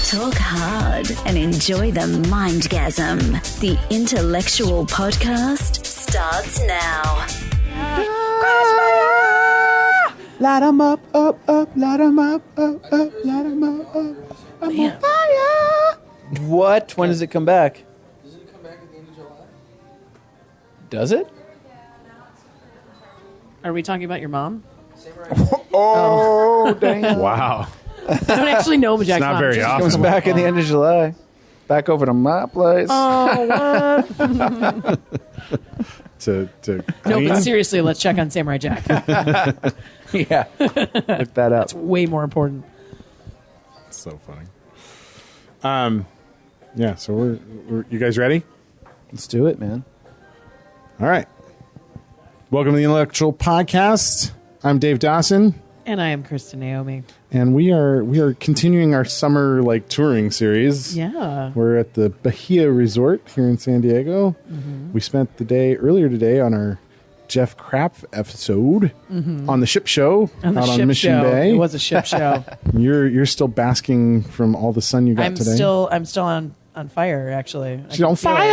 Talk hard and enjoy the mindgasm. The Intellectual Podcast starts now. Light 'em up, light 'em up, light 'em up, I'm on fire. What? When does it come back? Does it come back at the end of July? Does it? Are we talking about your mom? Oh, damn. Wow. I don't actually know Jack's not mom. very She's- often. Comes back at the end of July. Back over to my place. Oh, what? To No, clean? but seriously, let's check on Samurai Jack. Yeah. Look that up. It's way more important. So funny. Yeah. So we're you guys ready? Let's do it, man. All right. Welcome to the Intellectual Podcast. I'm Dave Dawson, And I am Kristen Naomi. and we are continuing our summer touring series. Yeah. We're at the Bahia Resort here in San Diego. Mm-hmm. We spent the day earlier today on our Jeff Kraft episode on the ship show On the out ship on Mission show. Bay. It was a ship show. You're still basking from all the sun you got I'm today. still on fire, actually. She's on fire.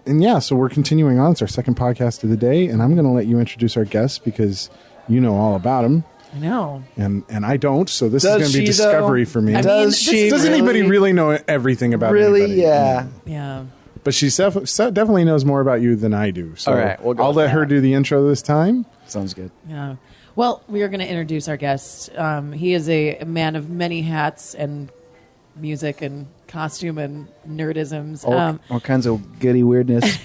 And yeah, so we're continuing on. It's our second podcast of the day, and I'm going to let you introduce our guests because you know all about them, I know. and I don't. So this Does is going to be she, discovery though? for me. I mean, Does this she? is- Does anybody really know everything about Really? anybody? Yeah. Yeah. But she definitely knows more about you than I do. So All right, we'll go I'll with let that. her do the intro this time. Sounds good. Yeah. Well, we are going to introduce our guest. He is a man of many hats and music and costume and nerdisms. All kinds of goody weirdness.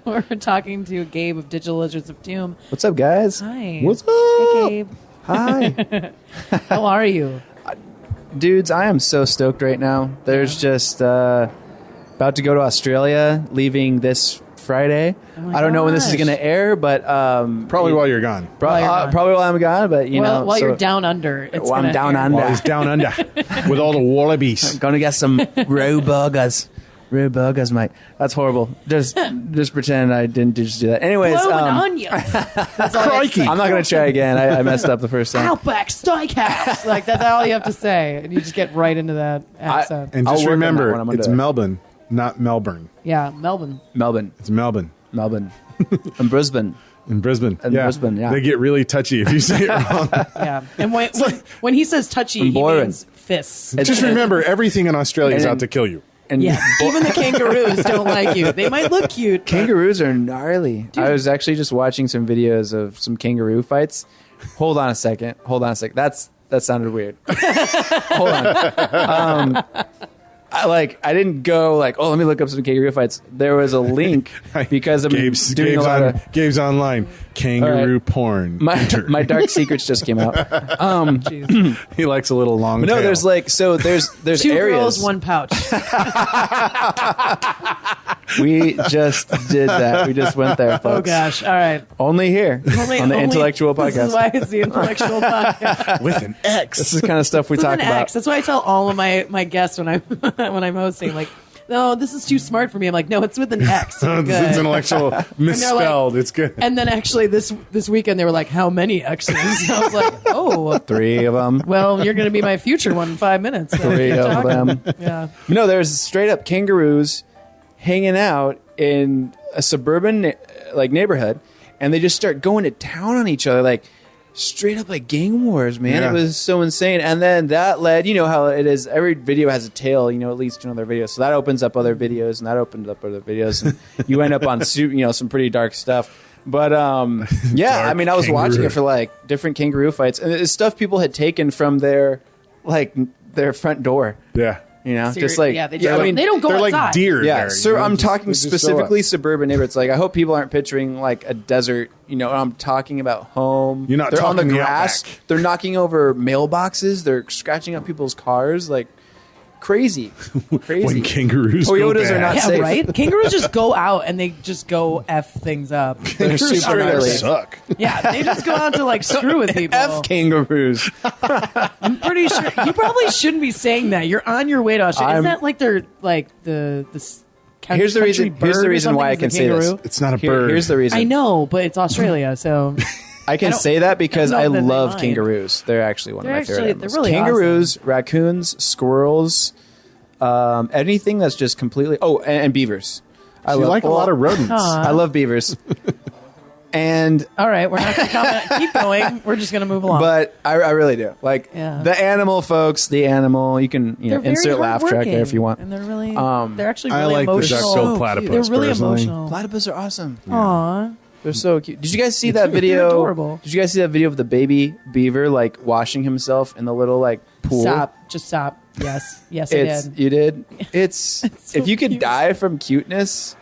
We're talking to Gabe of Digital Lizards of Doom. What's up, guys? Hi. What's up? Hey, Gabe. Hi. How are you? Dudes, I am so stoked right now. There's just about to go to Australia, leaving this Friday. my I don't know when this is gosh. going to air, but Probably while you're gone. While you're gone. probably while I'm gone. But you know, While so- you're down under. It's Well, I'm gonna down air. under. While he's down under with all the wallabies. Gonna get some raw burgers. Raw burgers, mate. That's horrible. Just pretend I didn't just do that. Anyways, Blowing onions. That's all I Crikey. I'm not gonna try again. I messed up the first time. Outback Steakhouse. Like, that's all you have to say. And you just get right into that accent. And I'll just work on that remember, one. I'm gonna it's do it. Melbourne, not Melbourne. Yeah, Melbourne. Melbourne, It's Melbourne. and Brisbane. In Brisbane. In Brisbane, yeah. They get really touchy if you say it wrong. Yeah. And when he says touchy, he boring. means fists. Just remember, everything in Australia is And- out to kill you. And Yeah. Even the kangaroos don't like you. They might look cute. but- kangaroos are gnarly. I was actually just watching some videos of some kangaroo fights. Hold on a second. That sounded weird. Hold on. I didn't go oh, let me look up some kangaroo fights. There was a link because I'm doing a lot of Gabe's online. Kangaroo All right. porn. my dark secrets just came out. Jeez. He likes a little long But no, tail. there's Two areas. girls, one pouch. We just did that. We just went there, folks. Oh, gosh. All right. Only here on the Intellectual Podcast. This is why it's the Intellectual Podcast. with an X. This is the kind of stuff we With talk an about. X. That's why I tell all of my guests when I'm hosting, like, no, this is too smart for me. I'm like, no, it's with an X. You're It's good. intellectual misspelled. It's good. And then actually this weekend they were like, how many X's? I was like, oh, 3 of them. well, you're going to be my future one in 5 minutes. So 3 keep of talking. them. Yeah. No, there's straight up kangaroos hanging out in a suburban neighborhood, and they just start going to town on each other, straight up gang wars, man. Yeah. It was so insane. And then that led, you know how it is, every video has a tail, it leads to another video. So that opens up other videos, and that opened up other videos, and you end up on some pretty dark stuff. But yeah, Dark I mean, I was watching kangaroo. it for different kangaroo fights, and it's stuff people had taken from their front door. Yeah. Just yeah, they just, I mean, they don't go They're outside. like deer. yeah, there, sir. I'm Just- talking they just show specifically up. suburban neighborhoods. I hope people aren't picturing a desert. I'm talking about home. You're not They're on the talking the grass. outback. They're knocking over mailboxes. They're scratching up people's cars. Crazy. When kangaroos go Toyotas are bad. not Yeah, safe. right? Kangaroos just go out and they just go F things up. They're Kangaroos super straight up gnarly. suck. Yeah, they just go out to screw with people. F kangaroos. I'm pretty sure you probably shouldn't be saying that. You're on your way to Australia. Isn't I'm- that they're the Here's the reason why I can say this. It's not a bird. Here's the reason. I know, but it's Australia, so I can say that because I I don't know that they love mind. kangaroos. They're actually one of my favorite animals. They're really kangaroos, raccoons, squirrels, anything that's just completely. Oh, and beavers. I You like a lot of rodents. I love beavers. And All right, we're not going to comment. Keep going. We're just going to move along. but I really do like Yeah. the animal, folks. The animal. You can They're very insert laugh track there if you want. and they're really they're actually I really like the emotional. duck-billed platypus. They're really personally. emotional. Platypus are awesome. Aw, They're so cute. Did you guys see that video? They're adorable. Did you guys see that video of the baby beaver like washing himself in the little like pool? stop! Just stop. Yes, yes, I It's did. you did. It's so if you could cute. die from cuteness,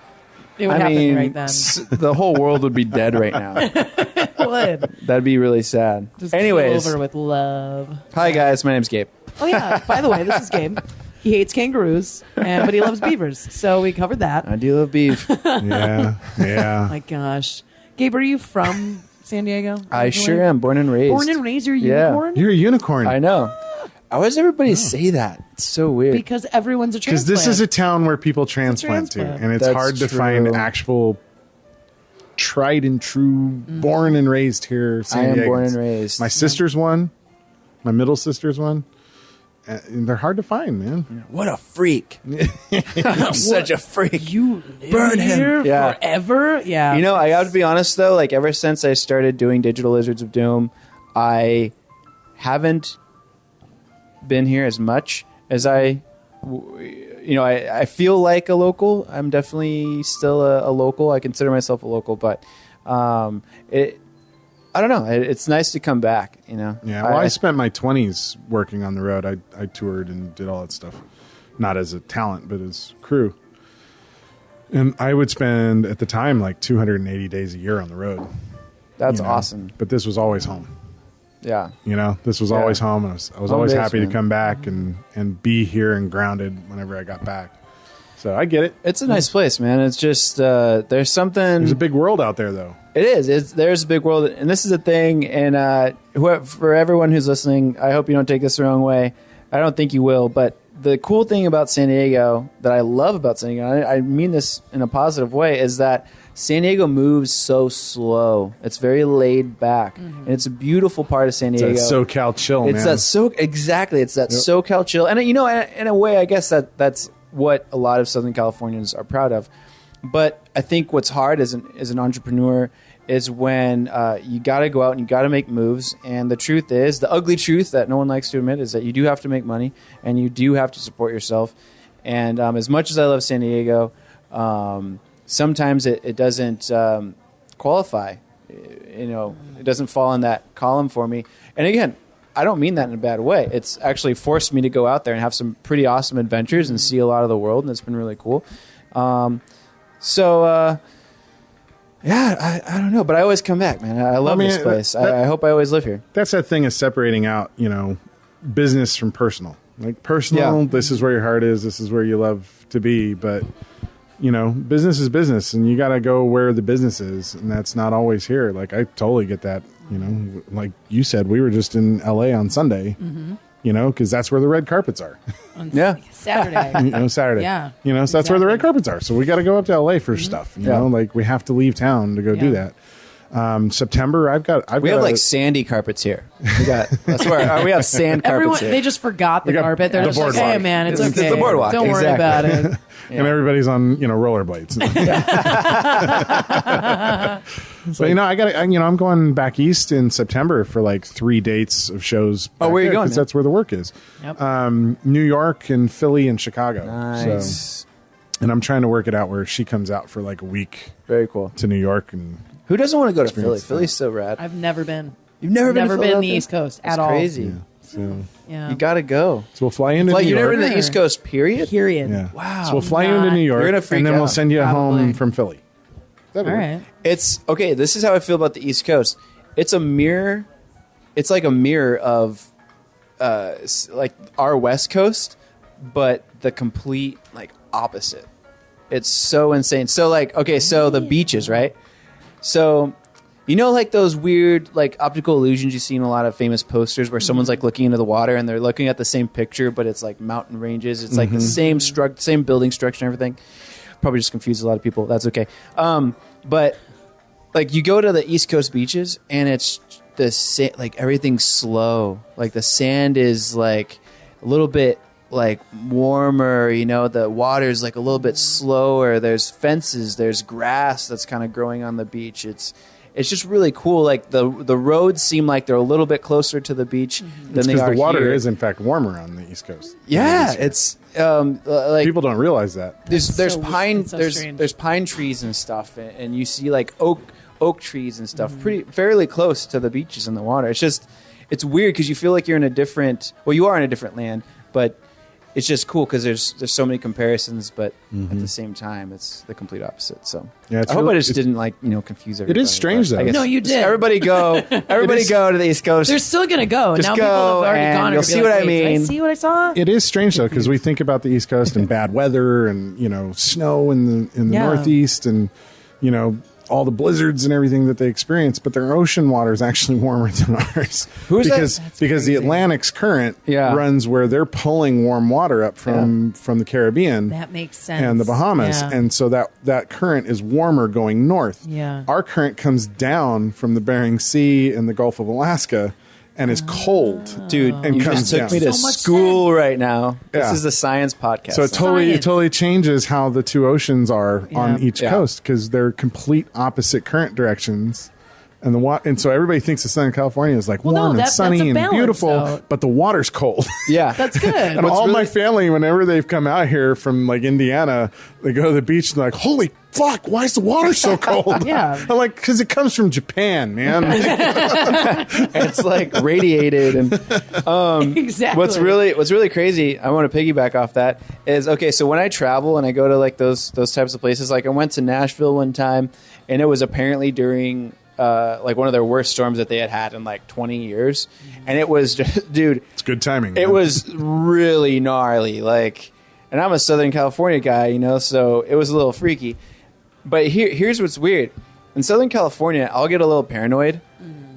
It would I happen mean, right then. the whole world would be dead right now. It would. That'd be really sad. Just Anyways, fill over with love. hi guys, my name's Gabe. Oh yeah. By the way, this is Gabe. He hates kangaroos, but he loves beavers. So we covered that. I do love beef. Yeah, yeah. My gosh, Gabe, are you from San Diego? I sure am. Born and raised. Born and raised. You're a Yeah. unicorn. You're a unicorn. I know. Why does everybody say that? It's so weird. Because everyone's a Because transplant. this is a town where people transplant to, transplant. and it's That's hard to true. find actual tried and true, born and raised here. San I am Diegans. born and raised. My sister's one, my middle sister's one. And they're hard to find, man. What a freak! I'm such a freak. You live Burn him. here Yeah. forever. Yeah. You know, I have to be honest though. Like ever since I started doing Digital Lizards of Doom, I haven't been here as much as I feel like a local. I'm definitely still a local. I consider myself a local, but I don't know. It's nice to come back. You know. Yeah, well, I spent my 20s working on the road. I toured and did all that stuff. Not as a talent, but as crew. And I would spend, at the time, like 280 days a year on the road. That's you know? awesome. But this was always home. Yeah. You know, this was Yeah. always home. I was Home always base, happy man. to come back and be here and grounded whenever I got back. So I get it. It's a nice place, man. It's just there's something. There's a big world out there, though. It is. There's a big world, and this is a thing. And for everyone who's listening, I hope you don't take this the wrong way. I don't think you will. But the cool thing about San Diego that I love about San Diego, and I mean this in a positive way, is that San Diego moves so slow. It's very laid back, and it's a beautiful part of San Diego. It's that SoCal chill, It's man. exactly. It's that SoCal chill, and you know, in a way, I guess that's what a lot of Southern Californians are proud of. But I think what's hard as an entrepreneur is when you got to go out and you got to make moves. And the truth is, the ugly truth that no one likes to admit is that you do have to make money and you do have to support yourself. And as much as I love San Diego, sometimes it doesn't qualify. You know, it doesn't fall in that column for me. And again, I don't mean that in a bad way. It's actually forced me to go out there and have some pretty awesome adventures and see a lot of the world, and it's been really cool. Yeah, I don't know, but I always come back, man. I love this place. I hope I always live here. That's that thing of separating out, you know, business from personal. Like personal, Yeah. this is where your heart is. This is where you love to be. But, you know, business is business, and you got to go where the business is, and that's not always here. Like, I totally get that. You know, like you said, we were just in L.A. on Sunday, you know, because that's where the red carpets are. Yeah. Saturday. You know, Saturday. Yeah, You know, so that's where the red exactly. carpets are. So we got to go up to L.A. for stuff. You Yeah. know, like we have to leave town to go do Yeah. that. September, We have like sandy carpets here. That's where we have sand carpets Everyone, here. they just forgot the got carpet. They're the just like, boardwalk. hey, man, it's It's okay. the boardwalk, Don't worry exactly. about it. and everybody's on, you know, rollerblades. So, you know, I'm going back east in September for like 3 dates of shows. Oh, where are you going, Because man? that's where the work is. Yep. New York and Philly and Chicago. Nice. So, and I'm trying to work it out where she comes out for like a week Very cool. to New York. And Who doesn't want to go to Philly? Experience Philly's so rad. I've never been. You've never been to been the Philadelphia? East Coast That's at all. crazy. so, Yeah. You got to go. so we'll fly into Like New you've never York. been to the East Coast, period? Period. Yeah. Wow. So we'll fly you into New York, You're gonna freak and then we'll out. send you Probably. home from Philly. All right. It's okay. This is how I feel about the East Coast. It's a mirror. It's like a mirror of, like our West Coast, but the complete like opposite. It's so insane. So like, okay, so the beaches, right? So, you know, like those weird like optical illusions you see in a lot of famous posters where someone's like looking into the water and they're looking at the same picture, but it's like mountain ranges. It's like the same same building structure and everything. Probably just confused a lot of people. That's okay. But like you go to the East Coast beaches and it's like everything's slow. Like the sand is like a little bit like warmer, you know, the water's like a little bit slower. There's fences, there's grass that's kind of growing on the beach. It's just really cool. Like the roads seem like they're a little bit closer to the beach than they are because the water here. is in fact warmer on the East Coast. Yeah, it's like people don't realize that. there's pine strange. there's pine trees and stuff, and you see like oak trees and stuff fairly close to the beaches and the water. It's weird because you feel like you're in a different. Well, you are in a different land, but it's just cool because there's so many comparisons, but at the same time, it's the complete opposite. So Yeah, it's I hope really- I just didn't like confuse everybody. It is strange, but I though. guess No, you did. Everybody go to the East Coast. They're still gonna go. Just Now go, people have already and gone. you'll and see be what like, I "Wait, did mean." I see what I saw. It is strange though because we think about the East Coast and bad weather and snow in the Yeah. Northeast and all the blizzards and everything that they experience, but their ocean water is actually warmer than ours. Who is that? because That's because the crazy. Atlantic's current Yeah. runs where they're pulling warm water up from the Caribbean. That makes sense. And the Bahamas, Yeah. and so that current is warmer going north. Yeah. Our current comes down from the Bering Sea and the Gulf of Alaska, and is cold, Dude, and you comes just took down. me to So much school right now. Yeah. This is the science podcast. So it totally changes how the two oceans are on Yeah. each Yeah. coast because they're complete opposite current directions, and so everybody thinks that Southern California is like Well, no, warm and that's a sunny and balance, beautiful, though. but the water's cold. yeah, That's good. And all my family, whenever they've come out here from like Indiana, they go to the beach and they're like, "Holy fuck, why is the water so cold?" Yeah. I'm like, "Because it comes from Japan, man." it's like radiated and Exactly. what's really crazy, I want to piggyback off that, is okay, so when I travel and I go to like those types of places, like I went to Nashville one time and it was apparently during like one of their worst storms that they had in like 20 years, and it was just, dude, It's good timing. it man. was really gnarly, like, and I'm a Southern California guy, so it was a little freaky. But here's what's weird. In Southern California, I'll get a little paranoid,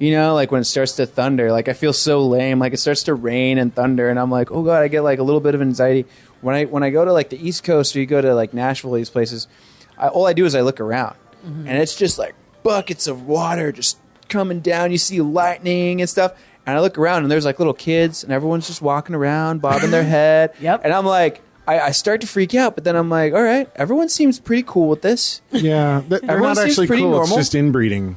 like when it starts to thunder. Like I feel so lame. Like it starts to rain and thunder, and I'm like, oh god, I get like a little bit of anxiety. When I go to like the East Coast or you go to like Nashville, these places, all I do is I look around, and it's just like buckets of water just coming down. You see lightning and stuff, and I look around and there's like little kids, and everyone's just walking around, bobbing their head. Yep. And I'm like, I start to freak out, but then I'm like, all right, everyone seems pretty cool with this. Yeah, they're Everyone not seems actually pretty cool. normal. It's just inbreeding.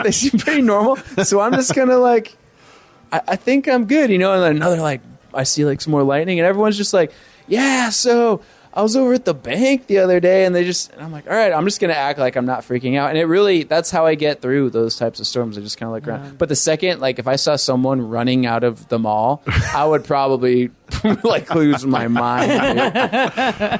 They seem pretty normal. So I'm just kind of like, I think I'm good, And then another, like, I see like some more lightning, and everyone's just like, yeah, so I was over at the bank the other day, and and I'm like, all right, I'm just going to act like I'm not freaking out. And that's how I get through those types of storms. I just kind of look around. But the second, like, if I saw someone running out of the mall, I would probably like lose my mind.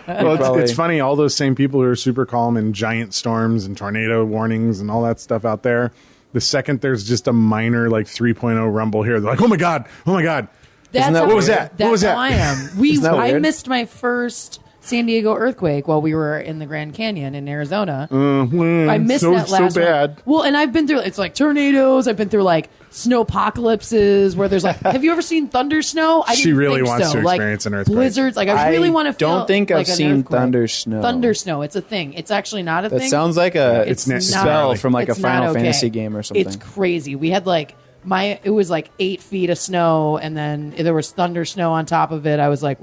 Well, it's funny. All those same people who are super calm in giant storms and tornado warnings and all that stuff out there, the second there's just a minor like 3.0 rumble here, they're like, oh my god. That's that how- what was that? That's What was that? how I am. Isn't that I weird? missed my first San Diego earthquake while we were in the Grand Canyon in Arizona. I missed that last so bad. one. Well, and I've been through, it's like tornadoes. I've been through like snowpocalypses where there's like, have you ever seen thunder snow? I She didn't really think wants so. to Like, experience an earthquake. Blizzards. Like I really want to feel. don't think I've like an seen earthquake. thunder snow. Thunder snow. It's a thing. It's actually not a That thing. sounds like a It's not- spell from like a it's not Final okay. Fantasy game or something. It's crazy. We had like it was like 8 feet of snow, and then there was thunder snow on top of it. I was like,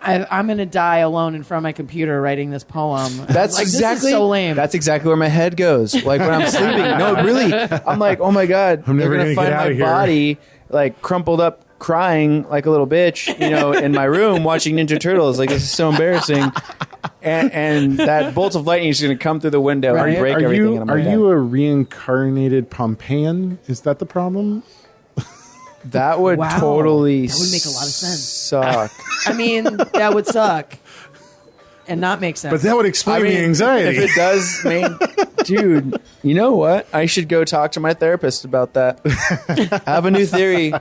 I'm gonna die alone in front of my computer writing this poem. That's like, exactly this is so lame. That's exactly where my head goes. Like when I'm sleeping. No, really. I'm like, oh my god, I'm never they're gonna gonna find get my outta here. body like crumpled up, crying like a little bitch, in my room watching Ninja Turtles. Like this is so embarrassing. And that bolt of lightning is going to come through the window and break Are everything. you and I'm are like, you a reincarnated Pompeian? Is that the problem? that would Wow. totally That would make a lot of sense. Suck. I mean, that would suck and not make sense. But that would explain the If anxiety. it does, dude, you know what? I should go talk to my therapist about that. I have a new theory.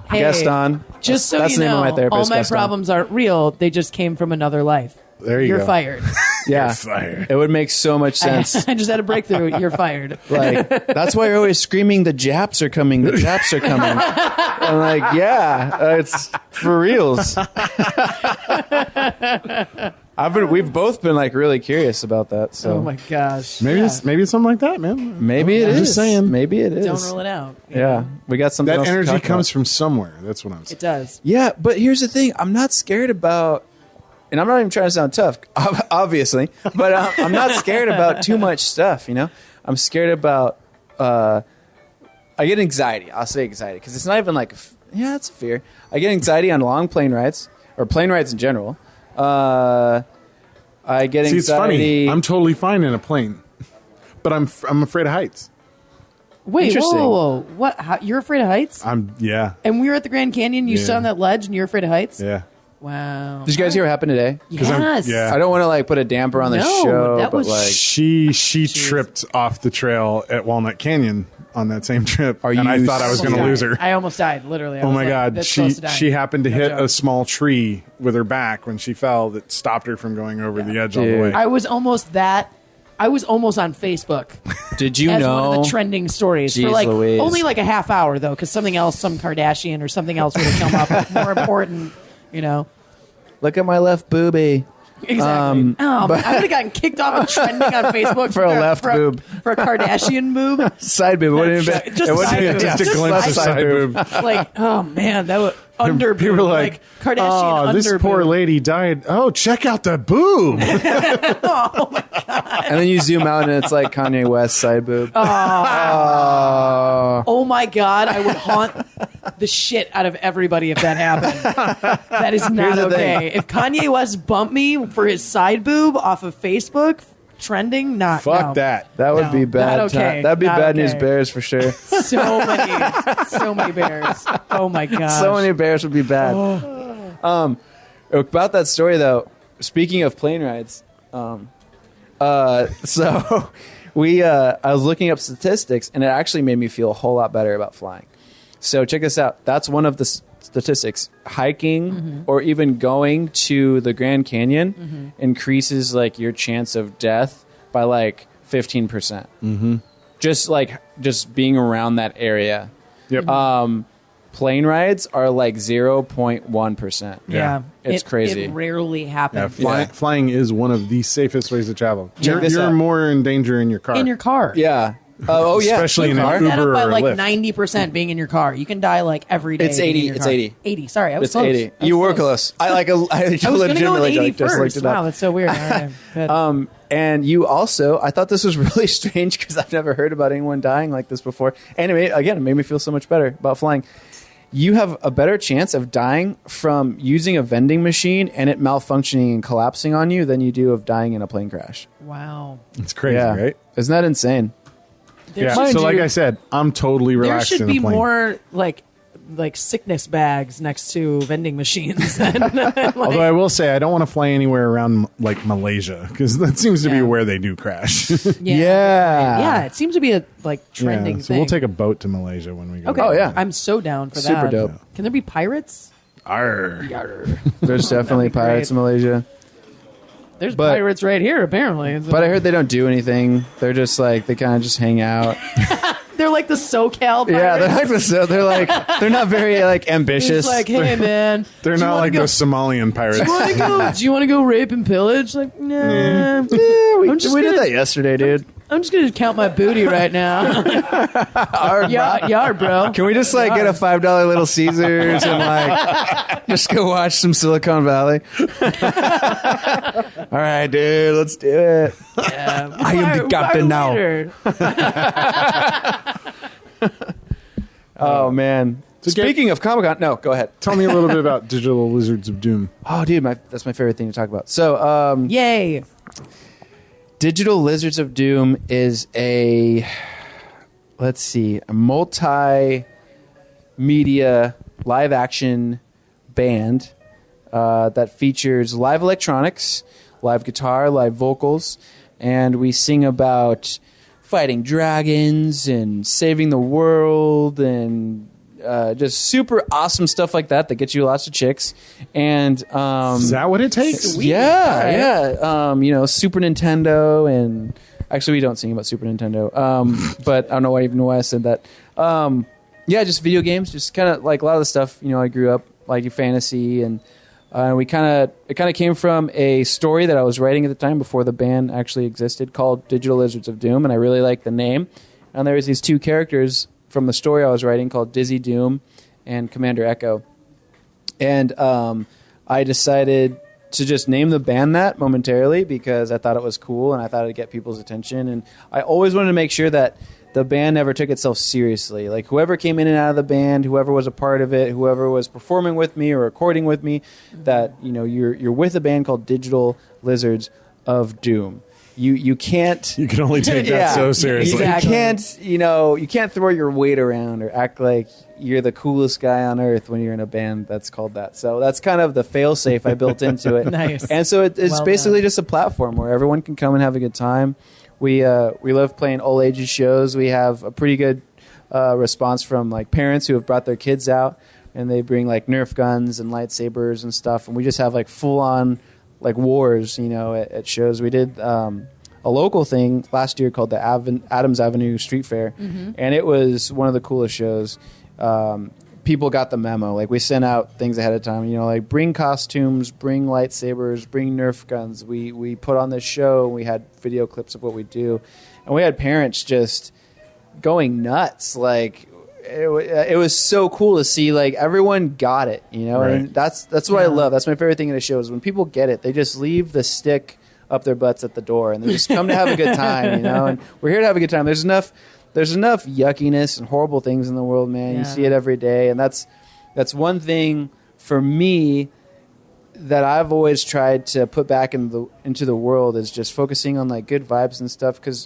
Hey, Guest on. Just so That's you the name know, of my therapist, all my Guest on. problems aren't real. They just came from another life. There you You're go. fired. Yeah, fired. it would make so much sense. I just had a breakthrough. You're fired. Like that's why you're always screaming, "The Japs are coming! The Japs are coming!" I'm like, yeah, it's for reals. We've both been like really curious about that. So Oh my gosh. Maybe Yeah. it's something like that, man. maybe it is. Just saying. Maybe it is. Don't rule it out. Yeah, we got something. That else to energy talk comes about. from somewhere. That's what I'm saying. It does. Yeah, but here's the thing: I'm not scared about, and I'm not even trying to sound tough, obviously, but I'm not scared about too much stuff. You know, I'm scared about. I get anxiety. I'll say anxiety because it's not even like, it's a fear. I get anxiety on long plane rides or plane rides in general. I get anxiety. See, it's funny. I'm totally fine in a plane, but I'm afraid of heights. Wait, Interesting. whoa. What? How, you're afraid of heights? Yeah. And we were at the Grand Canyon. You Yeah. stood on that ledge, and you're afraid of heights. Yeah. Wow. Did you guys hear what happened today? Yes. yeah. I don't want to like put a damper on the No, show, that but was like, She tripped off the trail at Walnut Canyon on that same trip, Are and I you thought I was going to lose her. I almost died. Literally. I Oh was my like, God! this close to dying. She happened to No hit joke. a small tree with her back when she fell. That stopped her from going over the edge all the Dude. way. I was almost on Facebook did you as know? one of the trending stories for Jeez like Louise. only like a half hour though, because something else, some Kardashian or something else would have come up more important. You know. Look at my left boobie. Exactly. I would have gotten kicked off of trending on Facebook For a left boob. for a Kardashian boob. Side boob. It wouldn't have been. Just it wouldn't side have boob. been just a Just glimpse of side side boob. Like, oh man, that would under boob. People were like, Kardashian "Oh, this under poor boob. lady died. Oh, check out the boob." And then you zoom out and it's like Kanye West side boob. Oh my God, I would haunt the shit out of everybody if that happened. That is not Here's the thing. okay. If Kanye West bumped me for his side boob off of Facebook, trending, not Fuck no. that. That would No, be bad. not okay. That'd be Not bad news okay. bears for sure. So many bears. Oh my gosh. So many bears would be bad. About that story though, speaking of plane rides, so I was looking up statistics and it actually made me feel a whole lot better about flying. So check this out. That's one of the statistics. Hiking or even going to the Grand Canyon increases like your chance of death by like 15%. Mm-hmm. Just being around that area. Yep. Plane rides are like 0.1%. Yeah. It's crazy. It rarely Yeah, happens. flying is one of the safest ways to travel. Check this You're out. more in danger in your car. In your car. Yeah. Oh yeah. Especially in car. an That up Uber by or like Lyft. 90% being in your car. You can die like every day. It's being 80. in your It's car. 80. 80. Sorry, I was It's close. 80. I was You were close. I I was going to go with legitimately 80 just looked first. it up. Wow, that's so weird. All right, good. And you also, I thought this was really strange because I've never heard about anyone dying like this before. And it made me feel so much better about flying. You have a better chance of dying from using a vending machine and it malfunctioning and collapsing on you than you do of dying in a plane crash. Wow. It's crazy, Yeah. right? Isn't that insane? There Yeah. should, So, like you- I said, I'm totally there relaxed should in a be plane. more like sickness bags next to vending machines. Although I will say, I don't want to fly anywhere around like Malaysia because that seems to be Yeah. where they do crash. Yeah, it seems to be a like trending Yeah, so thing. we'll take a boat to Malaysia when we go. Okay. Oh, yeah. I'm so down for Super that. dope. Can there be pirates? Arr. There's definitely That'd be pirates great. in Malaysia. There's But- pirates right here, apparently. But I heard they don't do anything. They're just like, they kind of just hang out. they're like the SoCal pirates. Yeah, they're like this. They're like, they're not very like ambitious. It's like, hey man, They're do you not wanna like go, those Somalian pirates. Do you want to go rape and pillage? Like, nah. Yeah, we I'm just did gonna- that yesterday, dude. I'm just gonna count my booty right now. yeah, bro. Can we just like get a $5 Little Caesars and like just go watch some Silicon Valley? All right, dude, let's do it. I am the captain now. Oh man. So Speaking of Comic-Con, no, go ahead. Tell me a little bit about Digital Lizards of Doom. Oh, dude, that's my favorite thing to talk about. So, Yay! Digital Lizards of Doom is a multimedia live action band that features live electronics, live guitar, live vocals, and we sing about fighting dragons and saving the world and just super awesome stuff like that gets you lots of chicks. And Is that what it takes? yeah. Super Nintendo, and actually we don't sing about Super Nintendo. But I don't know even why I said that. Just video games, just kind of like a lot of the stuff. I grew up like fantasy and it kind of came from a story that I was writing at the time before the band actually existed, called Digital Lizards of Doom, and I really liked the name. And there was these two characters from the story I was writing called Dizzy Doom and Commander Echo. And I decided to just name the band that momentarily because I thought it was cool and I thought it'd get people's attention. And I always wanted to make sure that the band never took itself seriously. Like whoever came in and out of the band, whoever was a part of it, whoever was performing with me or recording with me, that you're with a band called Digital Lizards of Doom. You can't. You can only take that so seriously. Exactly. You can't throw your weight around or act like you're the coolest guy on earth when you're in a band that's called that. So that's kind of the fail-safe I built into it. Nice. And so it's Well basically done. just a platform where everyone can come and have a good time. We love playing all ages shows. We have a pretty good response from like parents who have brought their kids out, and they bring like Nerf guns and lightsabers and stuff, and we just have like full-on like wars, at shows. We did a local thing last year called the Adams Avenue Street Fair, and it was one of the coolest shows. People got the memo. Like we sent out things ahead of time, like bring costumes, bring lightsabers, bring Nerf guns. We put on this show, and we had video clips of what we do, and we had parents just going nuts. Like it was so cool to see, like everyone got it, Right. and that's what I love. That's my favorite thing in the show is when people get it, they just leave the stick up their butts at the door and they just come to have a good time, and we're here to have a good time. There's enough yuckiness and horrible things in the world, man. Yeah. You see it every day, and that's one thing for me that I've always tried to put back into the world is just focusing on like good vibes and stuff, because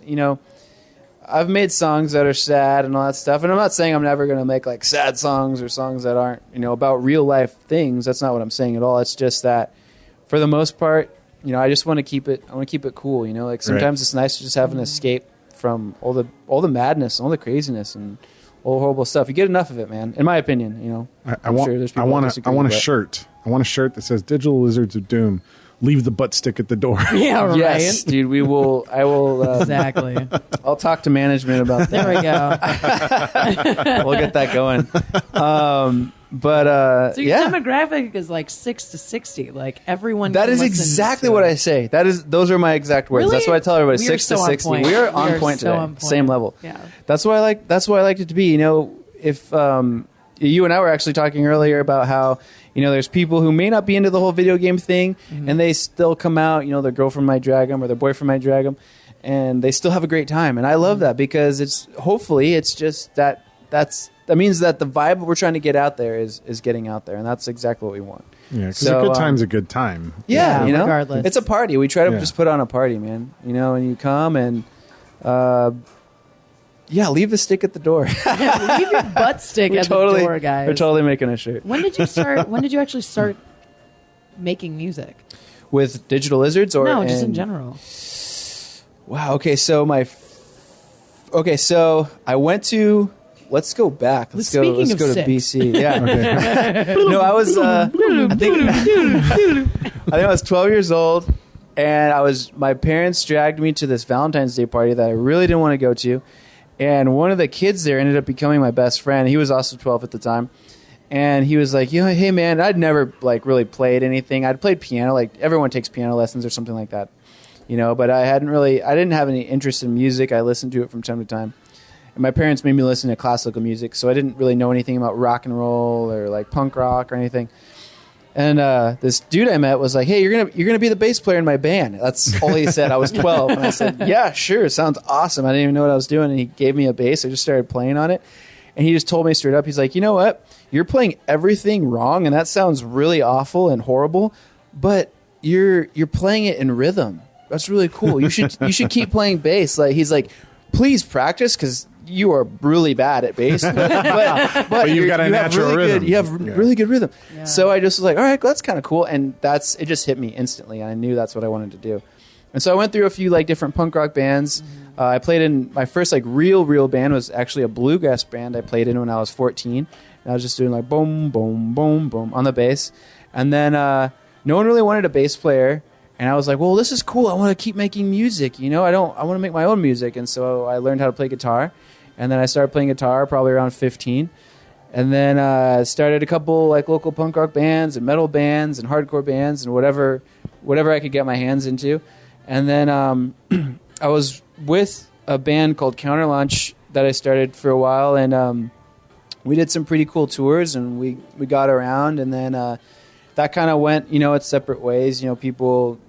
I've made songs that are sad and all that stuff, and I'm not saying I'm never going to make like sad songs or songs that aren't about real life things. That's not what I'm saying at all. It's just that for the most part, I just want to keep it. I want to keep it cool. Like sometimes it's nice to just have an escape from all the madness, all the craziness, and all the horrible stuff. You get enough of it, man. In my opinion, I want a shirt. I want a shirt that says Digital Lizards of Doom. Leave the butt stick at the door. Yeah, right. Yes, dude. I will. Exactly. I'll talk to management about that. There we go. We'll get that going. So your yeah. demographic is like 6 to 60. Like everyone. That can is listen exactly to what it. I say. Those are my exact words. Really? That's what I tell everybody. We are 6 so to on 60. point. We are We on are point so today. on point. Same level. Yeah. That's what I like. That's what I like it to be. If you and I were actually talking earlier about how there's people who may not be into the whole video game thing, and they still come out. Their girlfriend might drag them or their boyfriend might drag them, and they still have a great time. And I love that because it's just that means that the vibe we're trying to get out there is getting out there, and that's exactly what we want. Yeah, because So, a good time's a good time. Yeah, Yeah, regardless. it's a party. We try to Yeah. just put on a party, man. And you come and leave the stick at the door. Leave your butt stick at the door, guys. We're totally making a shirt When did you start? When did you actually start making music? with Digital Lizards, or No, just in general. Wow. Okay. So so I went to. Let's go back. Let's go. Speaking Let's of go to sick. BC. Yeah. No, I was. I think I was 12 years old, and my parents dragged me to this Valentine's Day party that I really didn't want to go to, and one of the kids there ended up becoming my best friend. He was also 12 at the time, and he was like, hey man, I'd never like really played anything. I'd played piano, like everyone takes piano lessons or something like that, but I didn't have any interest in music. I listened to it from time to time. And my parents made me listen to classical music, so I didn't really know anything about rock and roll or like punk rock or anything. And this dude I met was like, "Hey, you're gonna be the bass player in my band." That's all he said. I was 12, and I said, "Yeah, sure, sounds awesome." I didn't even know what I was doing, and he gave me a bass. I just started playing on it, and he just told me straight up, he's like, "You know what? You're playing everything wrong, and that sounds really awful and horrible, but you're playing it in rhythm. That's really cool. You should keep playing bass." Like he's like, "Please practice because you are really bad at bass, but you've got a natural rhythm. You have Yeah. really good rhythm." Yeah. So I just was like, all right, that's kind of cool. And it just hit me instantly. I knew that's what I wanted to do. And so I went through a few like different punk rock bands. I played in my first like real band was actually a bluegrass band I played in when I was 14. And I was just doing like boom, boom, boom, boom on the bass. And then no one really wanted a bass player. And I was like, well, this is cool. I want to keep making music. I want to make my own music. And so I learned how to play guitar. And then I started playing guitar probably around 15. And then started a couple like local punk rock bands and metal bands and hardcore bands and whatever I could get my hands into. And then I was with a band called Counter Launch that I started for a while, and we did some pretty cool tours, and we got around, and then that kind of went, its separate ways. People,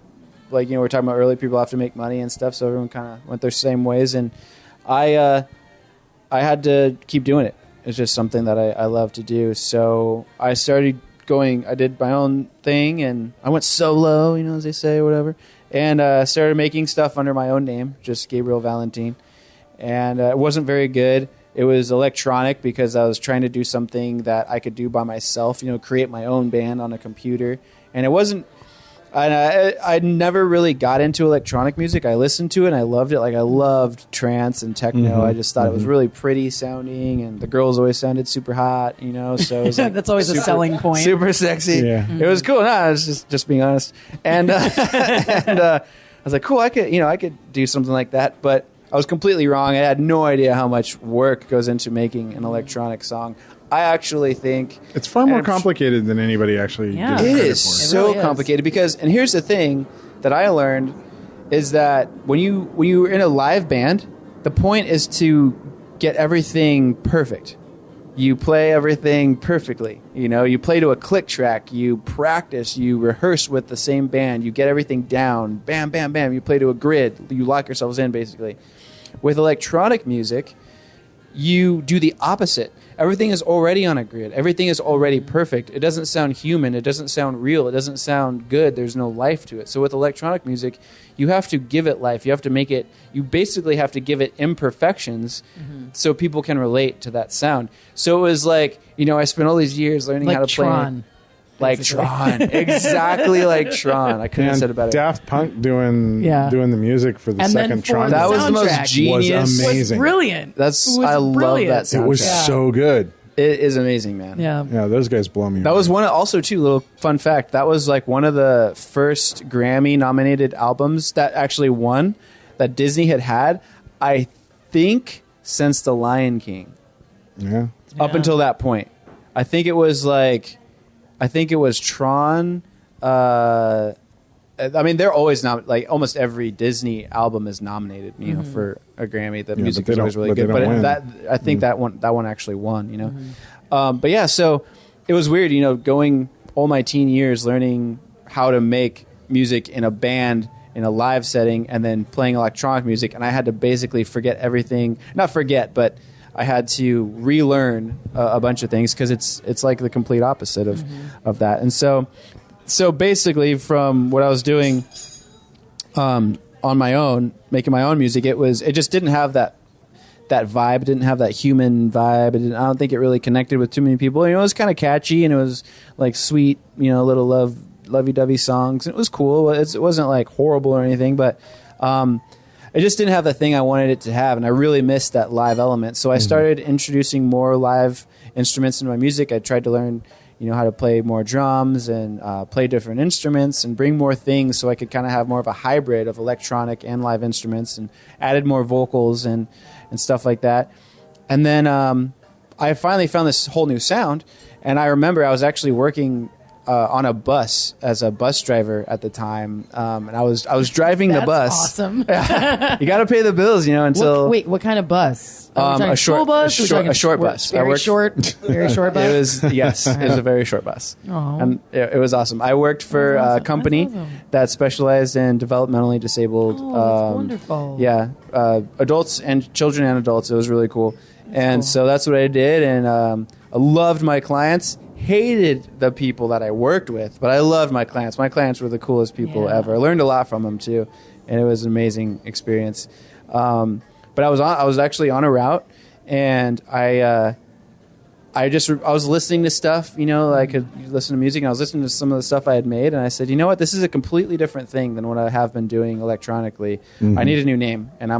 like, we're talking about earlier, people have to make money and stuff, so everyone kind of went their same ways, and I had to keep doing it. It's just something that I love to do. So I started I did my own thing, and I went solo, as they say, or whatever, and started making stuff under my own name, just Gabriel Valentine. And it wasn't very good. It was electronic because I was trying to do something that I could do by myself, create my own band on a computer. And it wasn't... I never really got into electronic music. I listened to it and I loved it. Like, I loved trance and techno. Mm-hmm. I just thought it was really pretty sounding, and the girls always sounded super hot, so it was like that's always a selling point. Super sexy. Yeah. Mm-hmm. It was cool. No, I was just being honest. And I was like, cool, I could do something like that. But I was completely wrong. I had no idea how much work goes into making an electronic song. I actually think it's far more complicated than anybody actually gives it credit is for. so really complicated because, and here's the thing that I learned is that when you're in a live band, the point is to get everything perfect. You play everything perfectly. You play to a click track. You practice. You rehearse with the same band. You get everything down. Bam, bam, bam. You play to a grid. You lock yourselves in, basically. With electronic music, you do the opposite. Everything is already on a grid. Everything is already perfect. It doesn't sound human. It doesn't sound real. It doesn't sound good. There's no life to it. So with electronic music, you have to give it life. You have to make it, you basically have to give it imperfections so people can relate to that sound. So it was like, I spent all these years learning how to Tron. play. Like Tron. Exactly like Tron. I couldn't have said it better. Daft Punk doing the music for the second Tron. That was the most genius. Was amazing. Was brilliant. I love that soundtrack. It was so good. It is amazing, man. Yeah, those guys blow me away. That was one. Also, too, little fun fact. That was like one of the first Grammy-nominated albums that actually won that Disney had. I think since The Lion King. Yeah. Up until that point, I think it was Tron. They're always like almost every Disney album is nominated, for a Grammy. The music is always really good, but I think that one actually won. But yeah, so it was weird, going all my teen years learning how to make music in a band in a live setting, and then playing electronic music, and I had to basically forget everything. Not forget, but I had to relearn a bunch of things because it's like the complete opposite of that. And so basically, from what I was doing on my own, making my own music, it just didn't have that vibe. It didn't have that human vibe. I don't think it really connected with too many people. It was kind of catchy, and it was like sweet, little lovey-dovey songs. And it was cool. It wasn't like horrible or anything, but it just didn't have the thing I wanted it to have, and I really missed that live element. So I started introducing more live instruments into my music. I tried to learn, how to play more drums and play different instruments and bring more things so I could kind of have more of a hybrid of electronic and live instruments, and added more vocals and stuff like that. And then I finally found this whole new sound, and I remember I was actually working on a bus as a bus driver at the time, and I was driving the bus. Awesome. You got to pay the bills, until what kind of bus? A short bus. A short bus. Very short bus. It was it was a very short bus, and it was awesome. I worked for a company that specialized in developmentally disabled. That's wonderful. Yeah, adults and children and adults. It was really cool, so that's what I did, and I loved my clients. Hated the people that I worked with, but I loved my clients. My clients were the coolest people ever. I learned a lot from them too, and it was an amazing experience. But I was actually on a route, and I was listening to stuff. I could listen to music, and I was listening to some of the stuff I had made, and I said, you know what, this is a completely different thing than what I have been doing electronically. I need a new name, and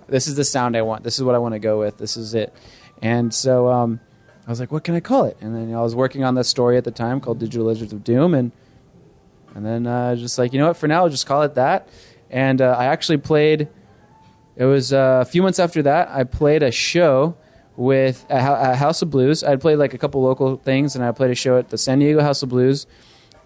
this is the sound I want. This is what I want to go with. This is it. And so I was like, what can I call it? And then I was working on this story at the time called Digital Lizards of Doom, and then just like, you know what, for now, I'll just call it that. And I actually played, it was a few months after that, I played a show with at House of Blues. I'd played like a couple local things, and I played a show at the San Diego House of Blues,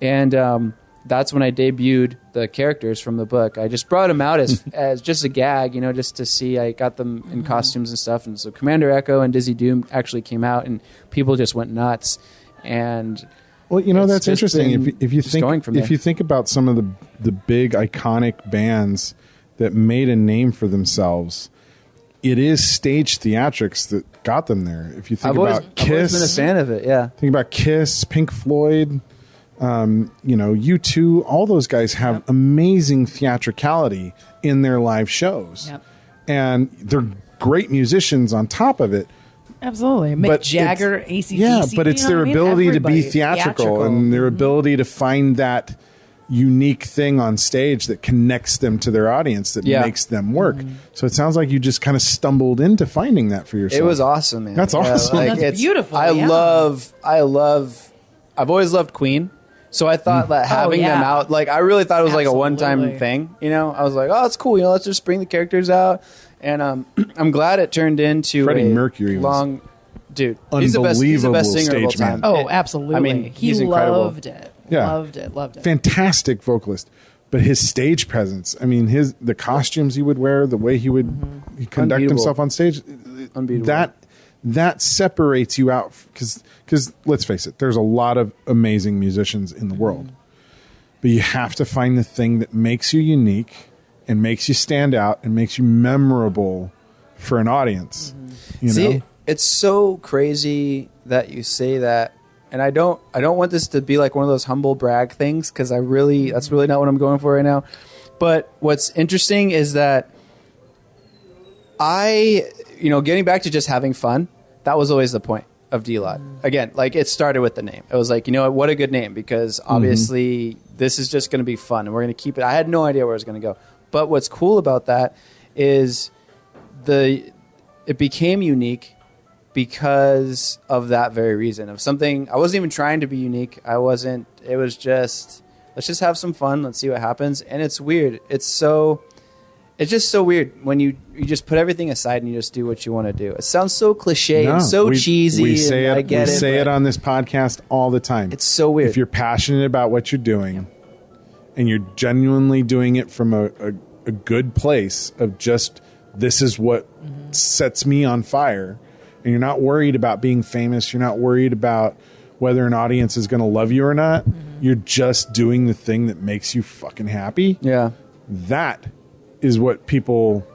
and that's when I debuted the characters from the book. I just brought them out as just a gag, just to see. I got them in costumes and stuff, and so Commander Echo and Dizzy Doom actually came out, and people just went nuts. And well, that's interesting. If you think about some of the big iconic bands that made a name for themselves, it is stage theatrics that got them there. If you think about Kiss, I've always been a fan of it. Yeah, think about Kiss, Pink Floyd. U2, all those guys have amazing theatricality in their live shows. Yep. And they're great musicians on top of it. Absolutely. Mick Jagger, AC/DC. Yeah, but it's their ability to be theatrical and their ability to find that unique thing on stage that connects them to their audience, that makes them work. So it sounds like you just kind of stumbled into finding that for yourself. It was awesome, man. That's awesome. That's beautiful. I've always loved Queen. So I thought that having them out, I really thought it was like a one-time thing. I was like, oh, it's cool. Let's just bring the characters out. And I'm glad it turned into Freddie Mercury long, dude. Unbelievable he's the best singer of all stage man. time. Oh, absolutely. I mean, he's incredible. Loved it. Yeah. Loved it. Fantastic vocalist. But his stage presence, the costumes he would wear, the way he would conduct himself on stage, that separates you out because let's face it, there's a lot of amazing musicians in the world, but you have to find the thing that makes you unique and makes you stand out and makes you memorable for an audience. See, it's so crazy that you say that, and I don't want this to be like one of those humble brag things, because that's really not what I'm going for right now. But what's interesting is that getting back to just having fun, that was always the point of D-Lot. Again, it started with the name. It was like, what a good name, because obviously this is just going to be fun and we're going to keep it. I had no idea where it was going to go. But what's cool about that is it became unique because of that very reason. Of something, I wasn't even trying to be unique. It was just, let's just have some fun. Let's see what happens. And it's weird. It's just so weird when you just put everything aside and you just do what you want to do. It sounds so cliche and so cheesy. We say it on this podcast all the time. It's so weird. If you're passionate about what you're doing and you're genuinely doing it from a good place of just, this is what sets me on fire, and you're not worried about being famous, you're not worried about whether an audience is going to love you or not, you're just doing the thing that makes you fucking happy. Yeah. That is what people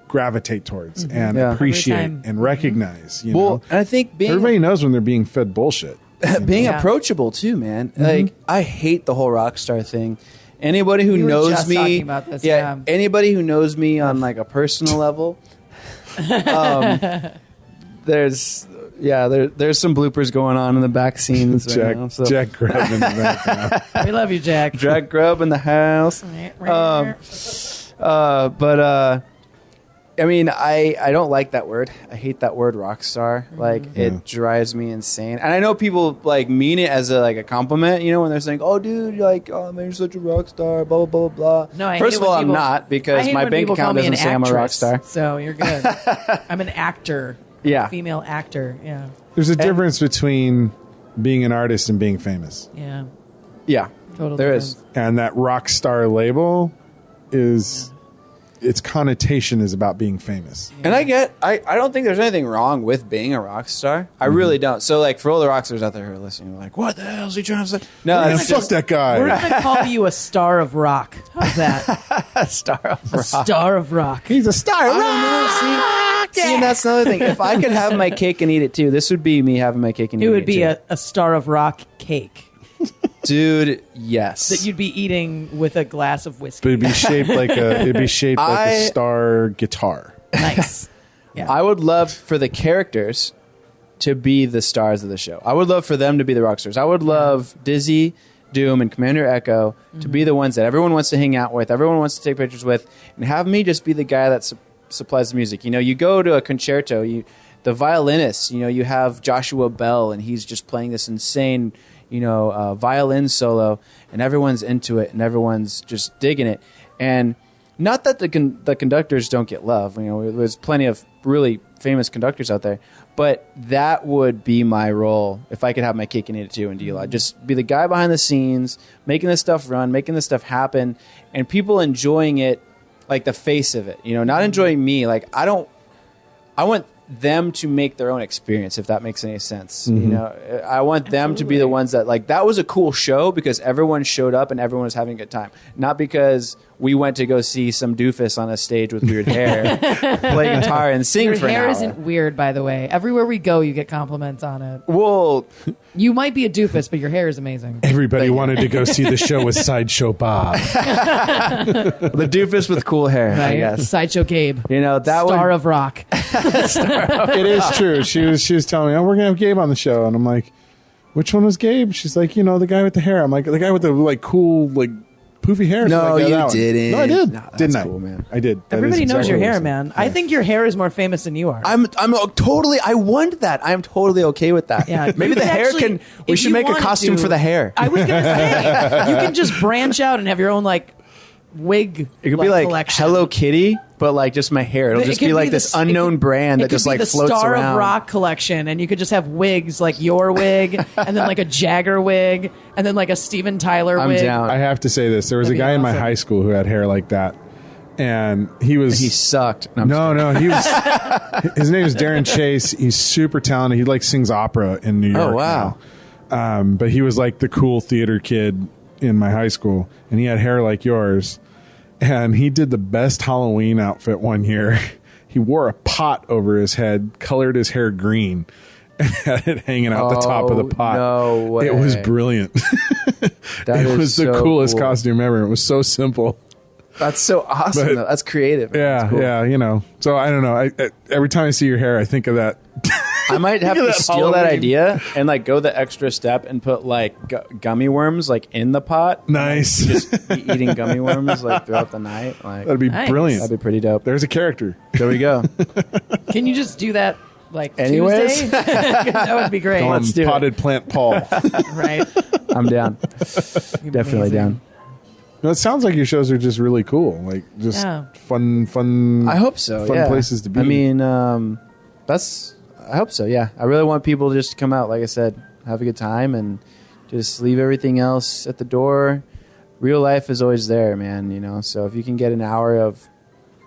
gravitate towards and appreciate and recognize. And I think everybody knows when they're being fed bullshit. Being approachable too, man. I hate the whole rock star thing. Anybody who knows me, talking about this, anybody who knows me on a personal level, there's some bloopers going on in the back scenes. Jack, right now, Jack Grubb in the background. We love you, Jack. Jack Grubb in the house. I don't like that word. I hate that word, rock star. It drives me insane. And I know people mean it as a compliment. When they're saying, "Oh, dude, man, you're such a rock star," blah blah blah blah. No, first of all, I'm not, because my bank account doesn't say I'm a rock star. So you're good. I'm an actor. Yeah, female actor. Yeah. There's a difference between being an artist and being famous. Yeah. Yeah. Total there difference. is. And that rock star label is, its connotation is about being famous. Yeah. And I don't think there's anything wrong with being a rock star. I really don't. So for all the rock stars out there who are listening, what the hell is he trying to say? No, fuck that guy. We're going to call you a star of rock. How's that? A star of rock. A star of rock. He's a star of rock. See, and that's another thing. If I could have my cake and eat it too, this would be me having my cake and eating it. It would be a star of rock cake. Dude, yes. That you'd be eating with a glass of whiskey. But it'd be shaped like a star guitar. Nice. Yeah. I would love for the characters to be the stars of the show. I would love for them to be the rock stars. I would love Dizzy, Doom, and Commander Echo to be the ones that everyone wants to hang out with, everyone wants to take pictures with, and have me just be the guy that supplies the music. You go to a concerto, the violinist, you have Joshua Bell, and he's just playing this insane violin solo, and everyone's into it and everyone's just digging it. And not that the conductors don't get love. There's plenty of really famous conductors out there. But that would be my role if I could have my cake and eat it too in DLI. Just be the guy behind the scenes, making this stuff run, making this stuff happen, and people enjoying it, like the face of it. You know, not enjoying me. Like I want them to make their own experience, if that makes any sense. You know, I want them to be the ones that, like, that was a cool show because everyone showed up and everyone was having a good time, not because we went to go see some doofus on a stage with weird hair play guitar and sing Your for an hair hour. isn't weird, by the way. Everywhere we go, you get compliments on it. Well, You might be a doofus, but your hair is amazing. Everybody wanted to go see the show with Sideshow Bob. the doofus with cool hair, I Right? guess. Sideshow Gabe. You know, that Star would, of rock. It is true. She was telling me, "Oh, we're gonna have Gabe on the show," and I'm like, "Which one was Gabe?" She's like, "You know, the guy with the hair." I'm like, "The guy with the like cool like poofy hair." She's No, like, "Yeah, you that one." didn't. No, I did. No, that's Didn't I? cool, man. I did. That is Everybody knows exactly your what I hair, said. man. I think your hair is more famous than you are. I'm totally. I want that. I am totally okay with that. Yeah, maybe you the could hair actually, can. We if should you make a wanted costume to- for the hair. I was gonna say you can just branch out and have your own like wig. It could be like collection. Hello Kitty, but like just my hair. It'll It just could be like the- this it could- unknown brand it that could just be like the floats Star around. of Rock collection, and you could just have wigs like your wig, and then like a Jagger wig, and then like a Steven Tyler I'm wig. down. I have to say this: there was That'd a be guy in my awesome. high school who had hair like that, and he was He sucked. No, I'm No, he was. His name is Darren Chase. He's super talented. He like sings opera in New York. Oh, wow. now. But he was like the cool theater kid in my high school, and he had hair like yours. And he did the best Halloween outfit one year. He wore a pot over his head, colored his hair green, and had it hanging out the top of the pot. no way. It was brilliant. That It is was the so coolest cool. costume ever. It was so simple. That's so awesome. But- though. That's creative. Yeah, That's cool. yeah, you know. So I don't know. I every time I see your hair, I think of that. I might have Think to of that steal that Halloween. idea and like go the extra step and put like gummy worms like in the pot. Nice. Just be eating gummy worms like throughout the night. Like That'd be Nice. brilliant. that'd be pretty dope. There's a character. There we go. Can you just do that like Anyways? Tuesday? That would be great, Let's do it. Potted plant Paul. right? I'm down. Definitely Amazing. down. No, it sounds like your shows are just really cool. Like just Yeah. fun. I hope so. Fun yeah. places to be. I mean, that's. I hope so. Yeah, I really want people just to come out. Like I said, have a good time and just leave everything else at the door. Real life is always there, man. You know, so if you can get an hour of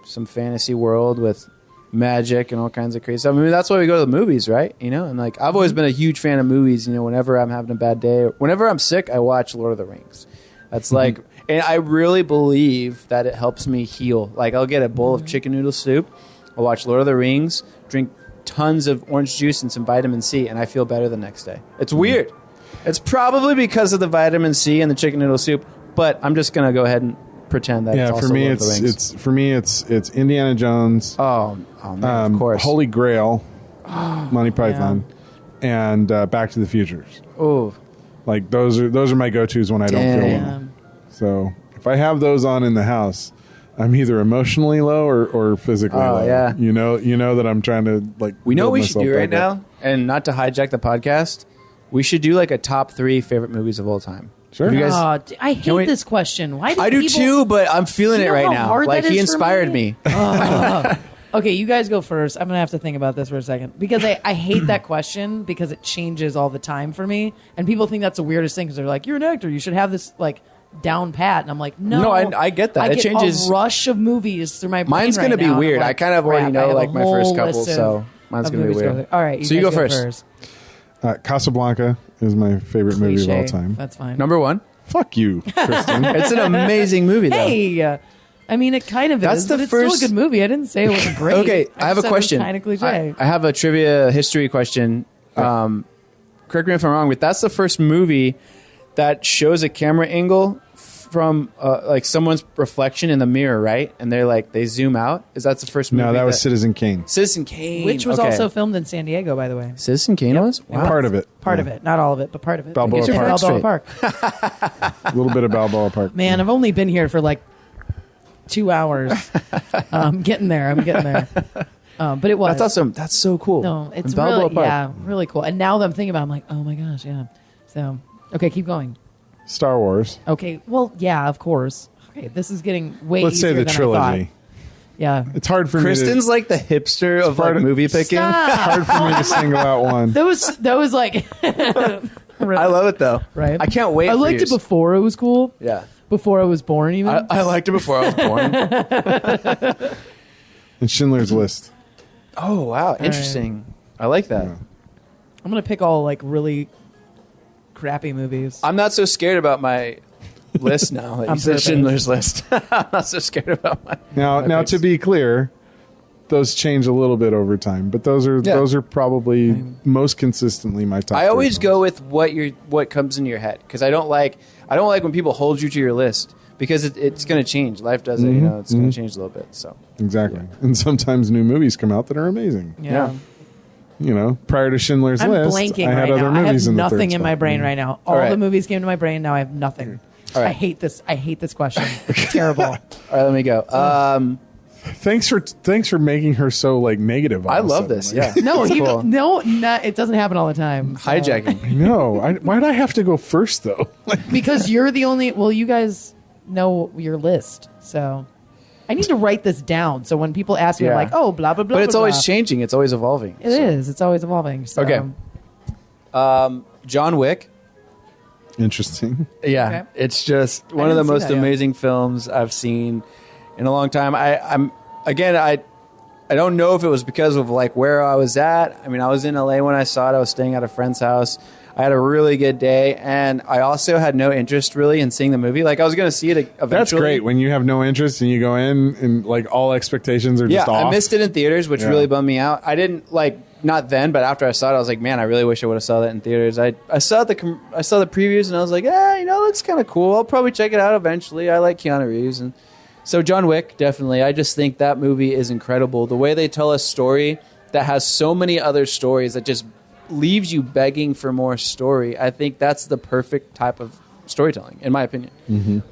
some fantasy world with magic and all kinds of crazy stuff. I mean, that's why we go to the movies, right? You know, and like I've always been a huge fan of movies. You know, whenever I'm having a bad day, whenever I'm sick, I watch Lord of the Rings. That's like, and I really believe that it helps me heal. Like I'll get a bowl of chicken noodle soup, I'll watch Lord of the Rings, drink tons of orange juice and some vitamin C, and I feel better the next day. It's weird. It's probably because of the vitamin C and the chicken noodle soup, but I'm just gonna go ahead and pretend that. yeah, it's for also me, Lord of the Rings. it's for me, it's Indiana Jones, oh man, of course. Holy Grail, Monty Python, and Back to the Futures. Oh, Like those are my go-tos when I don't feel Damn. well. So if I have those on in the house, I'm either emotionally low or physically Oh, low. yeah. You know that I'm trying to like. we know build what we should myself do right back up. now, and not to hijack the podcast. We should do like a top 3 favorite movies of all time. Sure. You guys, Oh, I hate we- this question. Why do I do people- too, but I'm feeling Do you it know right how now. hard Like that he is for inspired me? me. Okay, you guys go first. I'm gonna have to think about this for a second because I hate that question because it changes all the time for me, and people think that's the weirdest thing because they're like, "You're an actor, you should have this like down pat," and I'm like, "No, No, I get that. I It get changes- a rush of movies through my brain. Mine's going gonna to be weird. I kind of already know, like, my first couple, so mine's gonna be weird. All right, So you guys go first. Casablanca is my favorite movie of all Cliche. time. That's fine. Number 1. Fuck you, Kristen. It's an amazing movie, though. Hey, I mean, it kind of That's is, the but it's first- still a good movie. I didn't say it wasn't great. Okay, I have a question. Kind of cliche. I have a trivia history question. Correct me if I'm wrong, but that's the first movie that shows a camera angle from like someone's reflection in the mirror, right? And they zoom out. Is that the first movie? No, that was Citizen Kane. Citizen Kane, Which was okay. also filmed in San Diego, by the way. Citizen Kane was Part of it. Part of it, not all of it, but part of it. Balboa Get your Park. Balboa Straight. Park. A little bit of Balboa Park. Man, I've only been here for like 2 hours. I'm getting there. But it was. That's awesome. That's so cool. No, it's And Balboa really, Park. yeah, really cool. And now that I'm thinking about it, I'm like, oh my gosh, yeah. So, okay, keep going. Star Wars. Okay, well, yeah, of course. Okay, this is getting way Let's say easier the than I thought. trilogy. Yeah. It's hard for Kristen's me. like the hipster of like movie picking. It's hard for me to single out one. That was like. I love it though. Right. I can't wait. I for liked yours. it before it was cool. Yeah. Before I was born, even. I liked it before I was born. And Schindler's List. Oh wow, interesting. I like that. Yeah. I'm gonna pick all like really crappy movies. I'm not so scared about my list now. That you said perfect. Schindler's List. I'm not so scared about my. Now, picks. to be clear, those change a little bit over time, but those are probably most consistently my top. I always 3 go films. with what comes in your head because I don't like when people hold you to your list because it's going to change. Life does it, you know. It's going to change a little bit. So Exactly, and sometimes new movies come out that are amazing. yeah. You know, prior to Schindler's I'm List, blanking I had right other now. I movies have in the nothing third in my spot. brain right now. All right. the movies came to my brain. Now I have nothing. All right. I hate this question. It's terrible. all right, let me go. Thanks for making her so like negative. I all of a love sudden. this. Like, Yeah, No, It's cool. it doesn't happen all the time. so. Hijacking. No, why'd I have to go first though? Like, Because you're the only. Well, you guys know your list, so I need to write this down. So when people ask me, I'm Yeah. like, oh, blah blah blah. But it's blah, always blah. changing. It's always evolving. It is. It's always evolving. So. Okay. John Wick. interesting. Yeah, Okay. it's just one of the didn't see most that yet. amazing films I've seen in a long time. I don't know if it was because of like where I was at. I mean, I was in LA when I saw it. I was staying at a friend's house. I had a really good day, and I also had no interest really in seeing the movie. Like I was going to see it eventually. That's great when you have no interest and you go in and like all expectations are Yeah, just off. I missed it in theaters, which Yeah. really bummed me out. I didn't like not then, but after I saw it, I was like, man, I really wish I would have saw that in theaters. I saw the previews and I was like, it looks kind of cool. I'll probably check it out eventually. I like Keanu Reeves, and so John Wick definitely. I just think that movie is incredible. The way they tell a story that has so many other stories that just leaves you begging for more story. I think that's the perfect type of storytelling, in my opinion.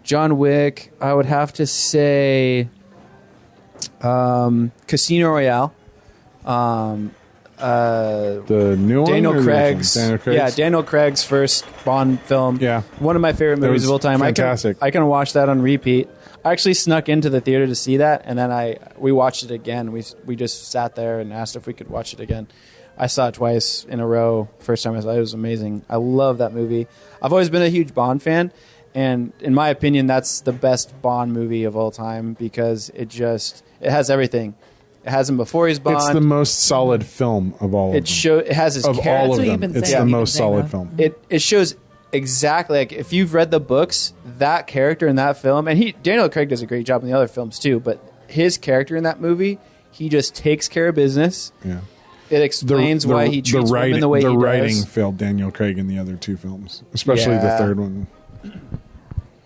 John Wick, I would have to say Casino Royale. the new one. Daniel or the Craig's, original? Daniel Craig's. yeah, Daniel Craig's first Bond film. Yeah. One of my favorite That movies was of all time. fantastic. I can watch that on repeat. I actually snuck into the theater to see that, and then we watched it again. We just sat there and asked if we could watch it again. I saw it twice in a row. First time I saw it, it was amazing. I love that movie. I've always been a huge Bond fan, and in my opinion, that's the best Bond movie of all time because it has everything. It has him before he's Bond. It's the most solid film of all. It has his of all character. of what you've them. been It's saying. the You've most been saying solid that. film. It shows exactly like if you've read the books, that character in that film, and Daniel Craig does a great job in the other films too. But his character in that movie, he just takes care of business. Yeah. It explains why he treats women the way he writing does. failed Daniel Craig in the other two films, especially the Yeah. third one.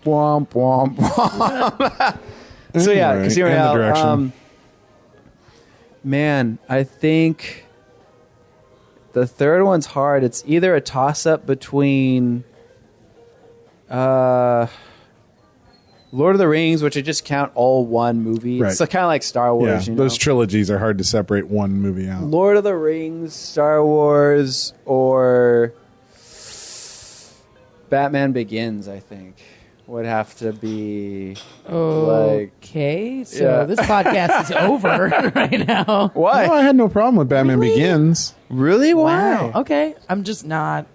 Womp womp womp. So yeah, Anyway, Casino and the Royale. direction. Man, I think the third one's hard. It's either a toss-up between Lord of the Rings, which I just count all one movie. Right. It's kind of like Star Yeah, Wars. You know? those trilogies are hard to separate one movie out. Lord of the Rings, Star Wars, or Batman Begins, I think, would have to be like... Okay, so Yeah. this podcast is over right now. Why? No, I had no problem with Batman Really? Begins. Really? Why? Wow. Okay, I'm just not.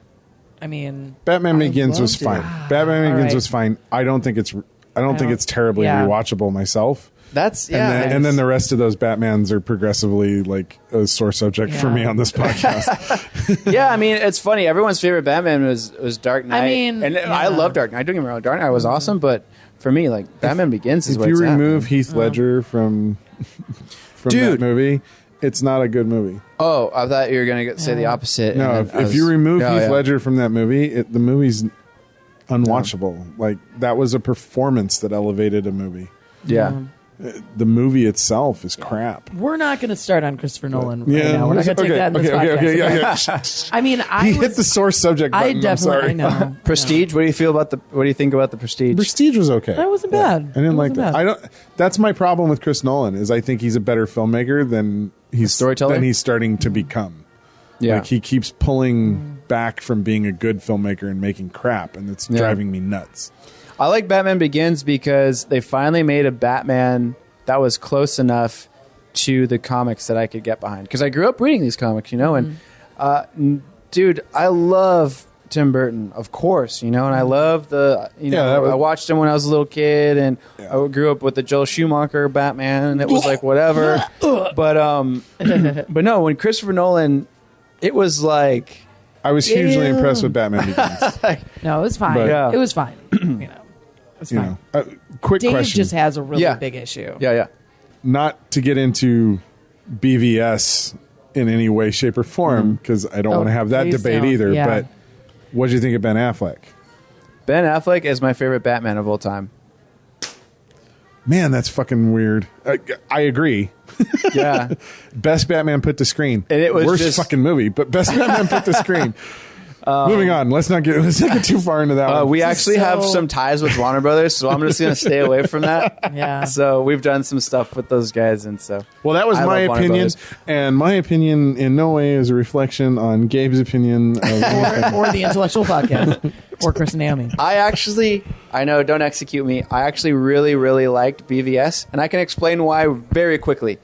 I mean, Batman Begins was loved it. fine. Batman All Begins right. was fine. I don't think it's terribly Yeah. rewatchable myself. That's... And then the rest of those Batmans are progressively like a sore subject for Yeah. me on this podcast. Yeah, I mean, it's funny. Everyone's favorite Batman was Dark Knight. mean, and yeah. I love Dark Knight. Don't get me wrong. Dark Knight was awesome, but for me, like, Batman Begins is If where you it's at. remove Heath Ledger from Dude. that movie, it's not a good movie. Oh, I thought you were going to say the opposite. No, and then I if was- you remove Oh, Heath yeah. Ledger from that movie, the movie's unwatchable. Like that was a performance that elevated a movie. Yeah. The movie itself is crap. we're not going to start on Christopher Nolan right Yeah, now. We're not going to take that in this podcast. yeah. I mean, He hit the sore subject I button. I'm definitely sorry. know. Prestige. What do you feel about what do you think about the Prestige? Prestige was okay. That wasn't bad. I didn't It like wasn't that. bad. I don't. That's my problem with Chris Nolan. Is I think he's a better filmmaker than storyteller? than he's starting to become. Yeah. Like he keeps pulling back from being a good filmmaker and making crap, and it's driving me nuts. I like Batman Begins because they finally made a Batman that was close enough to the comics that I could get behind, because I grew up reading these comics, and dude, I love Tim Burton, of course, and I love I watched him when I was a little kid, and I grew up with the Joel Schumacher Batman, and it was like whatever. but no, when Christopher Nolan, it was like I was hugely impressed with Batman Begins. No, it was fine. It was fine. It's fine. Quick Dave question. just has a really big issue. Yeah. Not to get into BVS in any way, shape, or form, because I don't want to have that please debate don't. either. Yeah. But what did you think of Ben Affleck? Ben Affleck is my favorite Batman of all time. Man, that's fucking weird. I agree. Yeah. Best Batman put to screen. And it was worst just- fucking movie, but best Batman put to screen. Moving on. Let's not get too far into that one. We actually have some ties with Warner Brothers, so I'm just going to stay away from that. Yeah. So we've done some stuff with those guys, and so. Well, that was I my love Warner opinion, Brothers. and my opinion in no way is a reflection on Gabe's opinion of or the Intellectual Podcast, or Chris and Naomi. I know, don't execute me. I actually really, really liked BVS, and I can explain why very quickly.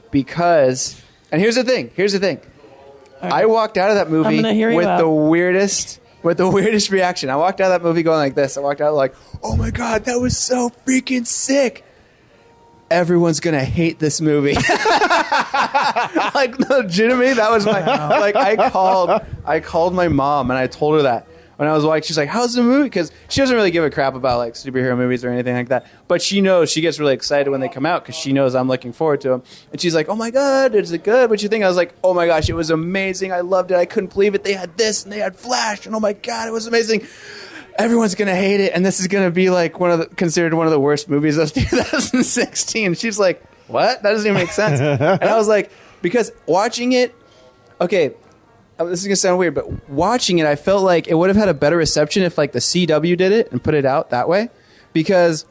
Because, and here's the thing. I walked out of that movie I'm gonna hear you with out. the weirdest reaction. I walked out of that movie going like this. I walked out like, oh my God, that was so freaking sick. Everyone's going to hate this movie. Like, legitimately, that was my, like, I called my mom and I told her that. When I was like, she's like, how's the movie? Because she doesn't really give a crap about like superhero movies or anything like that. But she knows, she gets really excited when they come out because she knows I'm looking forward to them. And she's like, oh my God, is it good? What you think? I was like, oh my gosh, it was amazing. I loved it. I couldn't believe it. They had this and they had Flash. And oh my God, it was amazing. Everyone's going to hate it. And this is going to be like considered one of the worst movies of 2016. She's like, what? That doesn't even make sense. And I was like, because watching it, okay, this is going to sound weird, but watching it, I felt like it would have had a better reception if like the CW did it and put it out that way. Because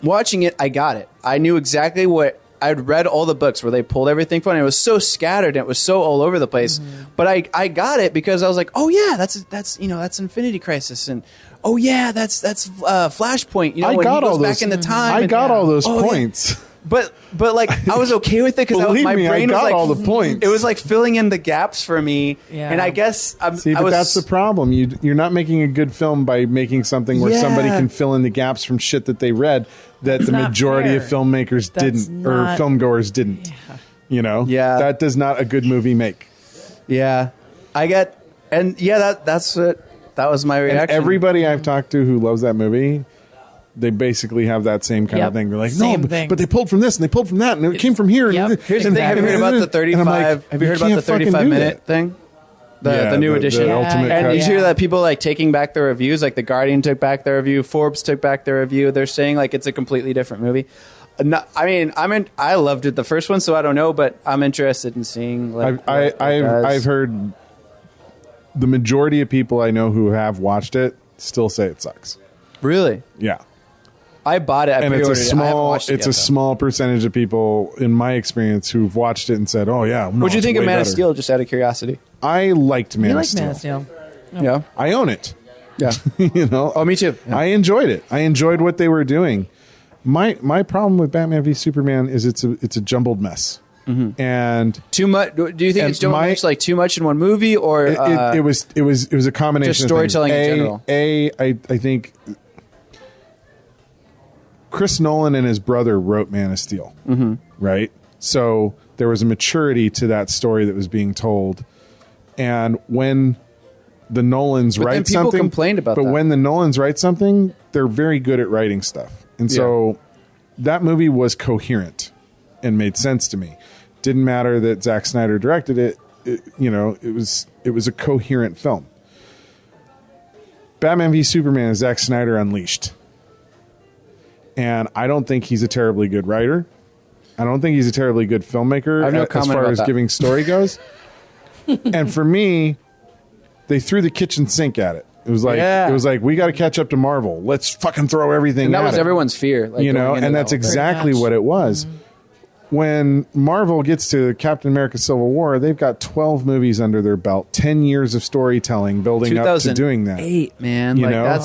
watching it, I got it. I knew exactly what... I'd read all the books where they pulled everything from it. It was so scattered and it was so all over the place. Mm-hmm. But I got it because I was like, oh yeah, that's Infinity Crisis, and oh yeah, that's Flashpoint. I when got he goes all those, back in the time. I got all those Oh, yeah. points. But like I was okay with it because Believe my me, brain I got was like all the points. It was like filling in the gaps for me, Yeah. and I guess See, but that's the problem. You're not making a good film by making something where Yeah. somebody can fill in the gaps from shit that they read that the not majority fair. of filmmakers That's didn't, or not- filmgoers didn't. Yeah. Yeah. That does not a good movie make. yeah. That was my reaction. And everybody I've talked to who loves that movie, they basically have that same kind Yep. of thing. They're like, Same no, thing. but they pulled from this and they pulled from that and it came from here. Yep. And, Here's the thing. Have you heard about the 35? And I'm like, have you heard about the can't fucking 35 do minute that. thing? Yeah, The new edition. the ultimate And cut. you hear that people like taking back their reviews, like The Guardian took back their review, Forbes took back their review. They're saying like it's a completely different movie. No, I mean, I loved it the first one, so I don't know, but I'm interested in seeing. Like, I've heard the majority of people I know who have watched it still say it sucks. Really, Yeah. I bought it. I And pre-ordered it's a it. I haven't small watched it it's yet, a though. small percentage of people in my experience who've watched it and said, "Oh yeah, no, What'd you it's think of way Man of better." Steel? Just out of curiosity. I liked Man You of like Steel. Man of Steel. Yeah, I own it. yeah. You know. Oh, me too. Yeah. I enjoyed it. I enjoyed what they were doing. My problem with Batman v Superman is it's a jumbled mess. Mm-hmm. And Too much. Do you think And it's too much, like too much in one movie, or it was a combination just of storytelling in things. general? I think Chris Nolan and his brother wrote Man of Steel, right? So there was a maturity to that story that was being told, and when the Nolans But then write people something, complained about but that. when the Nolans write something, they're very good at writing stuff, and so that movie was coherent and made sense to me. Didn't matter that Zack Snyder directed it. It was a coherent film. Batman v Superman is Zack Snyder unleashed. And I don't think he's a terribly good writer. I don't think he's a terribly good filmmaker I have no as comment far about as that. giving story goes. And for me, they threw the kitchen sink at it. It was like we got to catch up to Marvel. Let's fucking throw everything and that at was it. everyone's fear, like, You know, going into and that that's whole thing. exactly much. what it was. when Marvel gets to Captain America Civil War, they've got 12 movies under their belt, 10 years of storytelling building up to doing that. 2008, man. You know?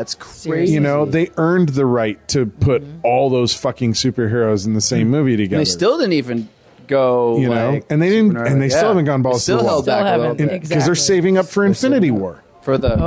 It's crazy. You know, they earned the right to put all those fucking superheroes in the same movie together. And they still didn't even go, you know, and they didn't, and they still haven't gone balls to the wall. Still held back a little bit. Because they're saving up for Infinity War. For the,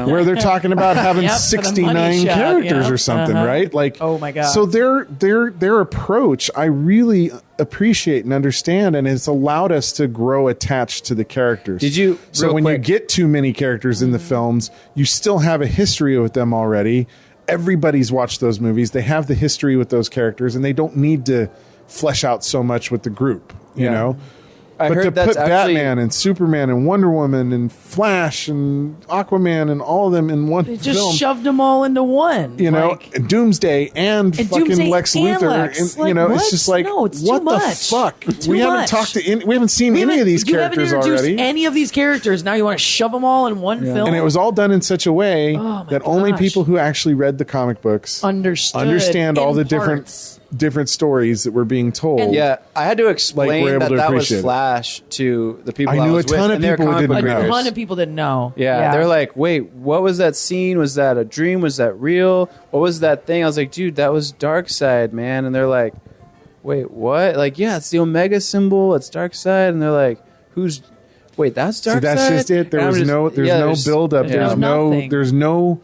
where they're talking about having Yep, 69 characters or something, right? Like, oh my god! So their approach, I really appreciate and understand, and it's allowed us to grow attached to the characters. Did you? So when you get too many characters in the films, you still have a history with them already. Everybody's watched those movies; they have the history with those characters, and they don't need to flesh out so much with the group. You know. But to put Batman and Superman and Wonder Woman and Flash and Aquaman and all of them in one film. They just shoved them all into one. You know, Doomsday and fucking Doomsday Lex and Luthor. Lex. And, Like, you know, what? it's just like, No, it's what too the much. fuck? Too We haven't much. talked to we haven't seen any of these characters you haven't introduced already. any of these characters. Now you want to shove them all in one film? And it was all done in such a way that only people who actually read the comic books understand all the different stories that were being told. Yeah, I had to explain we're able to that was appreciate it. Flash to the people I I knew was a ton with, of and they're people who comic didn't book know. A readers. ton of people didn't know. Yeah, they're like, wait, what was that scene? Was that a dream? Was that real? What was that thing? I was like, dude, that was Darkseid, man. And they're like, wait, what? Like, yeah, it's the Omega symbol. It's Darkseid. And they're like, wait, that's Darkseid? See, that's just it. There's no build up. Yeah. There's no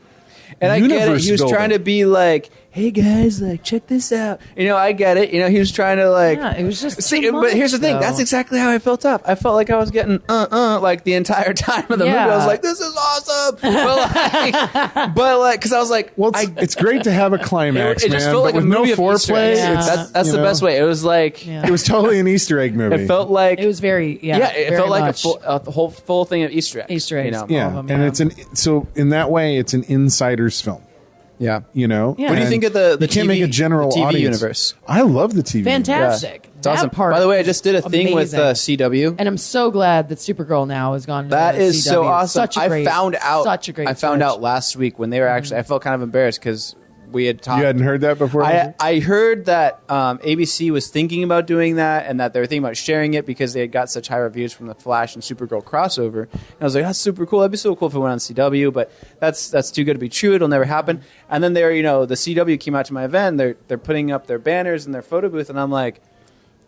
And I get it. universe He was building. trying to be like, hey guys, like, check this out. You know, I get it. You know, he was trying to like. Yeah, it was just See, too but here's the much, thing. though. That's exactly how I felt up. I felt like I was getting like the entire time of the movie. I was like, this is awesome. But like, because I was like, well, it's great to have a climax, it just man. felt But like a with no movie of Easter foreplay, eggs. Yeah. That's the best way. It was like, it was totally an Easter egg movie. it felt like It was very it very felt like much. a whole full thing of Easter eggs. Easter eggs. You know? All Yeah, of them, and so in that way, it's an insider's film. Yeah. You know, Yeah. What do you think of the you can't TV, make a general the TV audience universe? I love the TV. Fantastic. It's awesome. That part By the way, I is just did a thing with amazing. CW. And I'm so glad that Supergirl now has gone to That the is CW. so awesome. Such a great, I found out. Such a great I found switch. out last week when they were actually. I felt kind of embarrassed because we had talked. You hadn't heard that before? I heard that ABC was thinking about doing that, and that they were thinking about sharing it because they had got such high reviews from the Flash and Supergirl crossover. And I was like, that's super cool. That'd be so cool if it went on CW, but that's too good to be true. It'll never happen. And then the CW came out to my event. They're putting up their banners and their photo booth, and I'm like.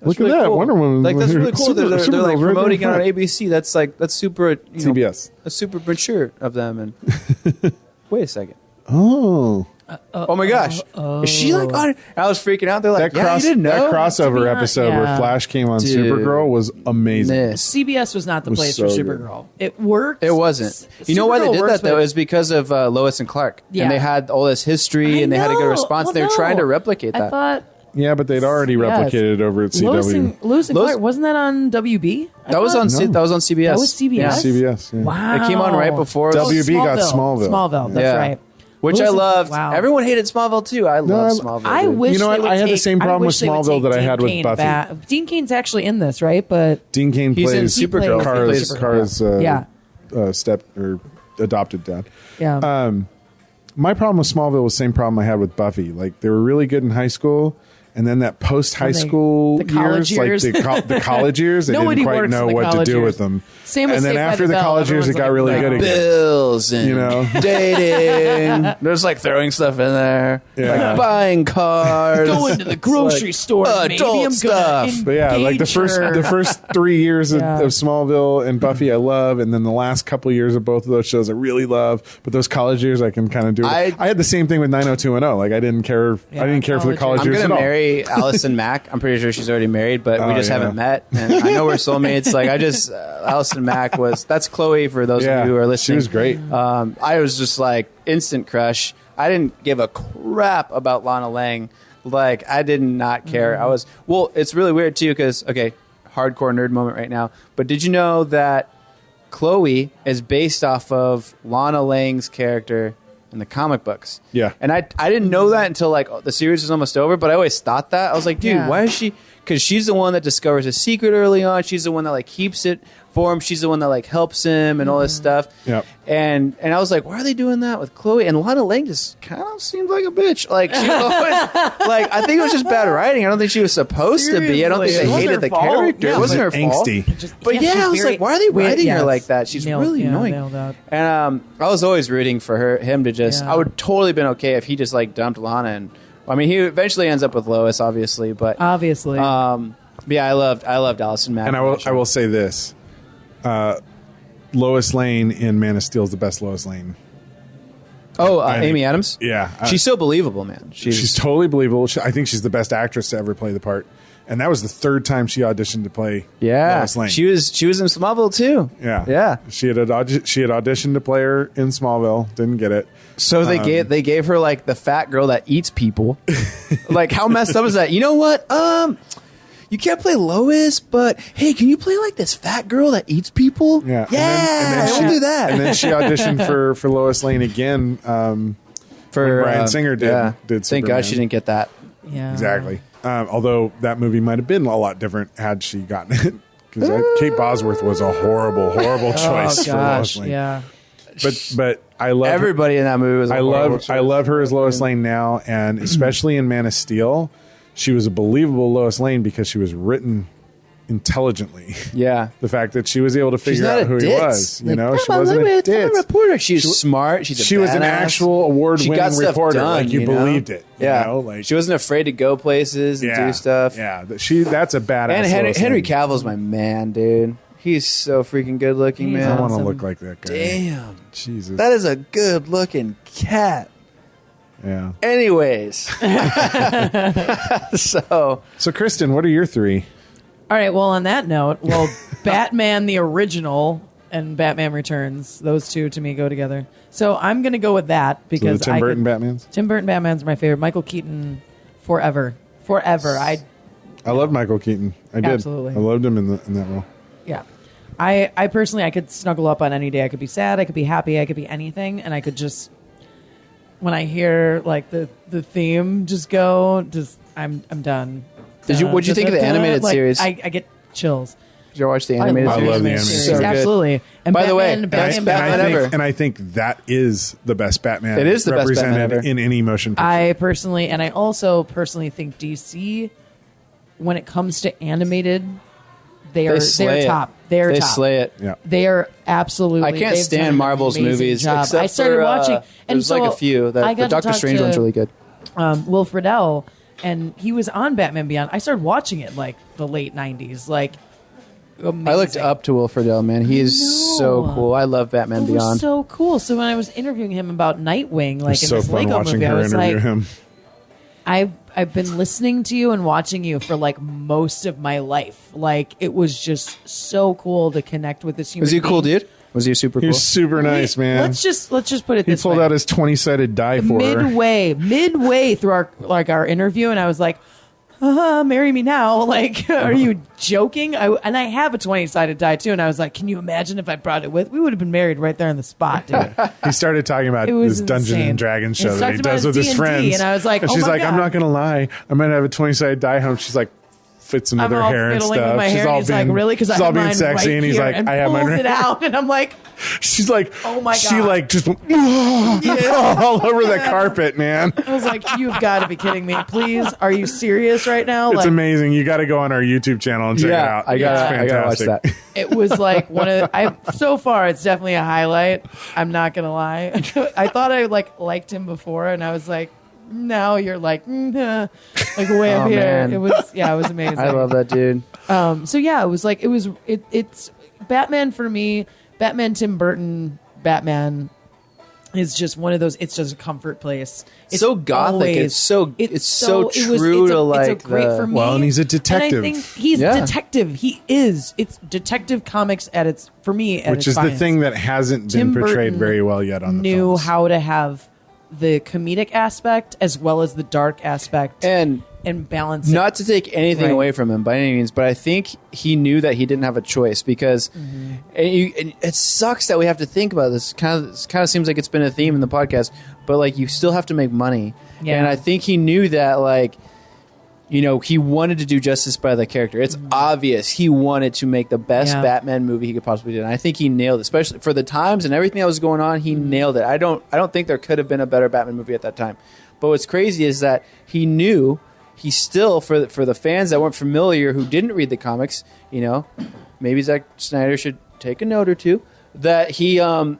Look Really at that, cool. Wonder Woman. Like that's really cool. They're like Supergirl right promoting it there in on front. ABC. That's super. CBS. That's super mature of them. And wait a second. Oh, Oh my gosh, is she like on it? I was freaking out. They're like, that you didn't know? that crossover honest, episode where yeah. Flash came on Dude. Supergirl was amazing. Miss. CBS was not the Was place so for good. Supergirl. It worked. It wasn't. You know why they Supergirl did works, that though? but- Is because of Lois and Clark, Yeah. and they had all this history, I and they had a good know. response. Well, They were no. trying to replicate that. I thought Yeah, but they'd already replicated it over at CW. Lois and Lois- Clark, wasn't that on WB? I that was thought? on. No. That was on CBS. That was CBS? Yeah. CBS. Yeah. Wow. It came on right before WB got Smallville. Smallville. That's Yeah. right. which Lois I and- loved. wow. Everyone hated Smallville too. I love Smallville. I dude. wish You know they what? would I had the take- same problem wish with they would Smallville take that I Dean had with Cain Buffy. back. Dean Cain's actually in this, right? But Dean Cain He's in plays Supergirl. He plays Kara's Supergirl. Yeah. step or adopted dad. yeah, My problem with Smallville was the same problem I had with Buffy. Like they were really good in high school, and then that post high And they- school the college years. like the college years, they Nobody didn't quite works know in the what to college do years. with them. Same with and then Saved by after the the Bell. college years, it got Everyone's really like, good again. Bills and You know? dating. There's like throwing stuff in there, Yeah. like buying cars, Go into the grocery store. Maybe adult I'm gonna stuff. But yeah, like the engage her. first 3 years of, Yeah. of Smallville and Buffy, I love, and then the last couple years of both of those shows, I really love. But those college years, I can kind of do. I had the same thing with 90210. Like I didn't care. Yeah, I didn't care for the college college I'm years gonna at all. marry Allison Mack. I'm pretty sure she's already married, but we Oh, just yeah. haven't met. And I know we're soulmates. Like I just, Allison Mack that's Chloe for those of you who are listening. She was great. I was just like instant crush. I didn't give a crap about Lana Lang. Like I did not care. I was it's really weird too because hardcore nerd moment right now. But did you know that Chloe is based off of Lana Lang's character in the comic books? Yeah. And I didn't know that until like the series was almost over. But I always thought that. I was like, dude, Yeah. why is she? because she's the one that discovers his secret early on. She's the one that like keeps it for him. She's the one that like helps him and all this stuff. Yep. And I was like, why are they doing that with Chloe? And Lana Lang just kind of seemed like a bitch. Like she always, like I think it was just bad writing. I don't think she was supposed to be. I don't think they Seriously. hated the It wasn't her character. fault. It wasn't her fault. Angsty. But yeah, I was like, why are they writing her like that? She's nailed, really annoying. Nailed that. And I was always rooting for him to just. Yeah. I would totally been okay if he just like dumped Lana, and I mean he eventually ends up with Lois, obviously. But Obviously. yeah, I loved Allison Mack. And I will say this: Lois Lane in Man of Steel is the best Lois Lane. Oh, I think- Amy Adams. Yeah, She's so believable, man. she's totally believable. I think she's the best actress to ever play the part. And that was the third time she auditioned to play Lois Lane. She was in Smallville too. Yeah. She had auditioned to play her in Smallville. Didn't get it. So they gave her like the fat girl that eats people. Like how messed up is that? You know what? You can't play Lois, but hey, can you play like this fat girl that eats people? Yeah. Yeah. We'll do that. And then she auditioned for Lois Lane again. For Bryan Singer did Thank Superman. God she didn't get that. yeah. Exactly. Although that movie might have been a lot different had she gotten it. Because Kate Bosworth was a horrible choice Oh for Lois gosh. Lane. Yeah. But I love Everybody in that movie was. I love her as Lois Lane now, and especially in Man of Steel, she was a believable Lois Lane because she was written intelligently. Yeah. The fact that she was able to She's figure not out a who he ditz. was, you Like, know, I'm she a wasn't a I'm a ditz. reporter. She's smart. She was an badass. actual She got award-winning stuff reporter. done, Like you know? believed it. You Yeah. know? Like she wasn't afraid to go places and do stuff. Yeah, that's a badass. And Henry Lois Lane. Cavill's my man, dude. He's so freaking good looking, He's man. I want to Awesome. look like that guy. Damn. Jesus. That is a good looking cat. Yeah. Anyways. So Kristen, what are your three? All right. Well, on that note, Batman the original and Batman Returns, those two to me go together. So I'm going to go with that So because the Tim Burton Batmans? Tim Burton Batman's my favorite. Michael Keaton, forever. I loved Michael Keaton. I did. Absolutely. I loved him in that role. Yeah. I personally, I could snuggle up on any day. I could be sad, I could be happy, I could be anything, and I could just, when I hear like the theme just go, I'm done. what'd you think of the animated series? I get chills. Did you watch the animated I series? love the animated So good. Absolutely. And By the way, Batman, Batman ever. And I think that is the best Batman. It is the best Batman represented ever. in any motion picture. I also personally think DC, when it comes to animated, they're slay it. top. They're They top. slay it. yeah. They are absolutely. I can't they've stand done an Marvel's amazing movies job. except I started for, watching, and there's so like a few. I The got to Doctor talk Strange to, one's really good. Will Friedle, and he was on Batman Beyond. I started watching it like the late '90s. Like, amazing. I looked up to Will Friedle, man. He is so know. cool. I love Batman It was Beyond. so cool. So when I was interviewing him about Nightwing, like It's in so this fun Lego watching movie, I her was interview like, him. I've been listening to you and watching you for like most of my life. Like it was just so cool to connect with this human. Was he a cool being. dude? Was he super He cool? was super nice, man. Let's just put it He this pulled way. out his 20-sided die for her. midway through our interview, and I was like, marry me now. Like, are you joking? And I have a 20-sided die too, and I was like, can you imagine if I brought it with? We would have been married right there on the spot, dude. He started talking about It was this Dungeon insane. and Dragons show He that he talked about does with his his D&D, friends. and I was like, and oh she's my like, I'm God. not going to lie. I might have a 20-sided die home. She's like, fits into I'm their all hair and fiddling stuff. with my She's hair, all and he's being, like, really? Because I she's all have being mine sexy, right and he's here, like, and I have pulls mine. it out, and I'm like, She's like, Oh my She God. like just went all over the carpet, man. I was like, you've got to be kidding me. Please, are you serious right now? It's Like, amazing. You got to go on our YouTube channel and check it Yeah, out. I gotta watch It's that. fantastic. it was like so far it's definitely a highlight. I'm not gonna lie. I thought I liked him before, and I was like, now you're like way up Oh, here. man. It was amazing. I love that dude. So yeah, it's Batman for me. Batman Tim Burton Batman is just one of those. It's just a comfort place. It's So gothic. It's so true to like it's great the- for me. Well, and he's a detective. And I think he's Yeah. detective. He is. It's detective comics at its for me. At Which its is the finest. thing that hasn't Tim been portrayed Burton very well yet on the knew films. how to have the comedic aspect as well as the dark aspect And balance it. not to take anything Right. away from him by any means, but I think he knew that he didn't have a choice because Mm-hmm. and it sucks that we have to think about this. Kind of seems like it's been a theme in the podcast, but like you still have to make money. Yeah. And I think he knew that like he wanted to do justice by the character. It's obvious he wanted to make the best Batman movie he could possibly do, and I think he nailed it. Especially for the times and everything that was going on, he nailed it. I don't think there could have been a better Batman movie at that time. But what's crazy is that he knew he still for the fans that weren't familiar, who didn't read the comics, maybe Zack Snyder should take a note or two. That he made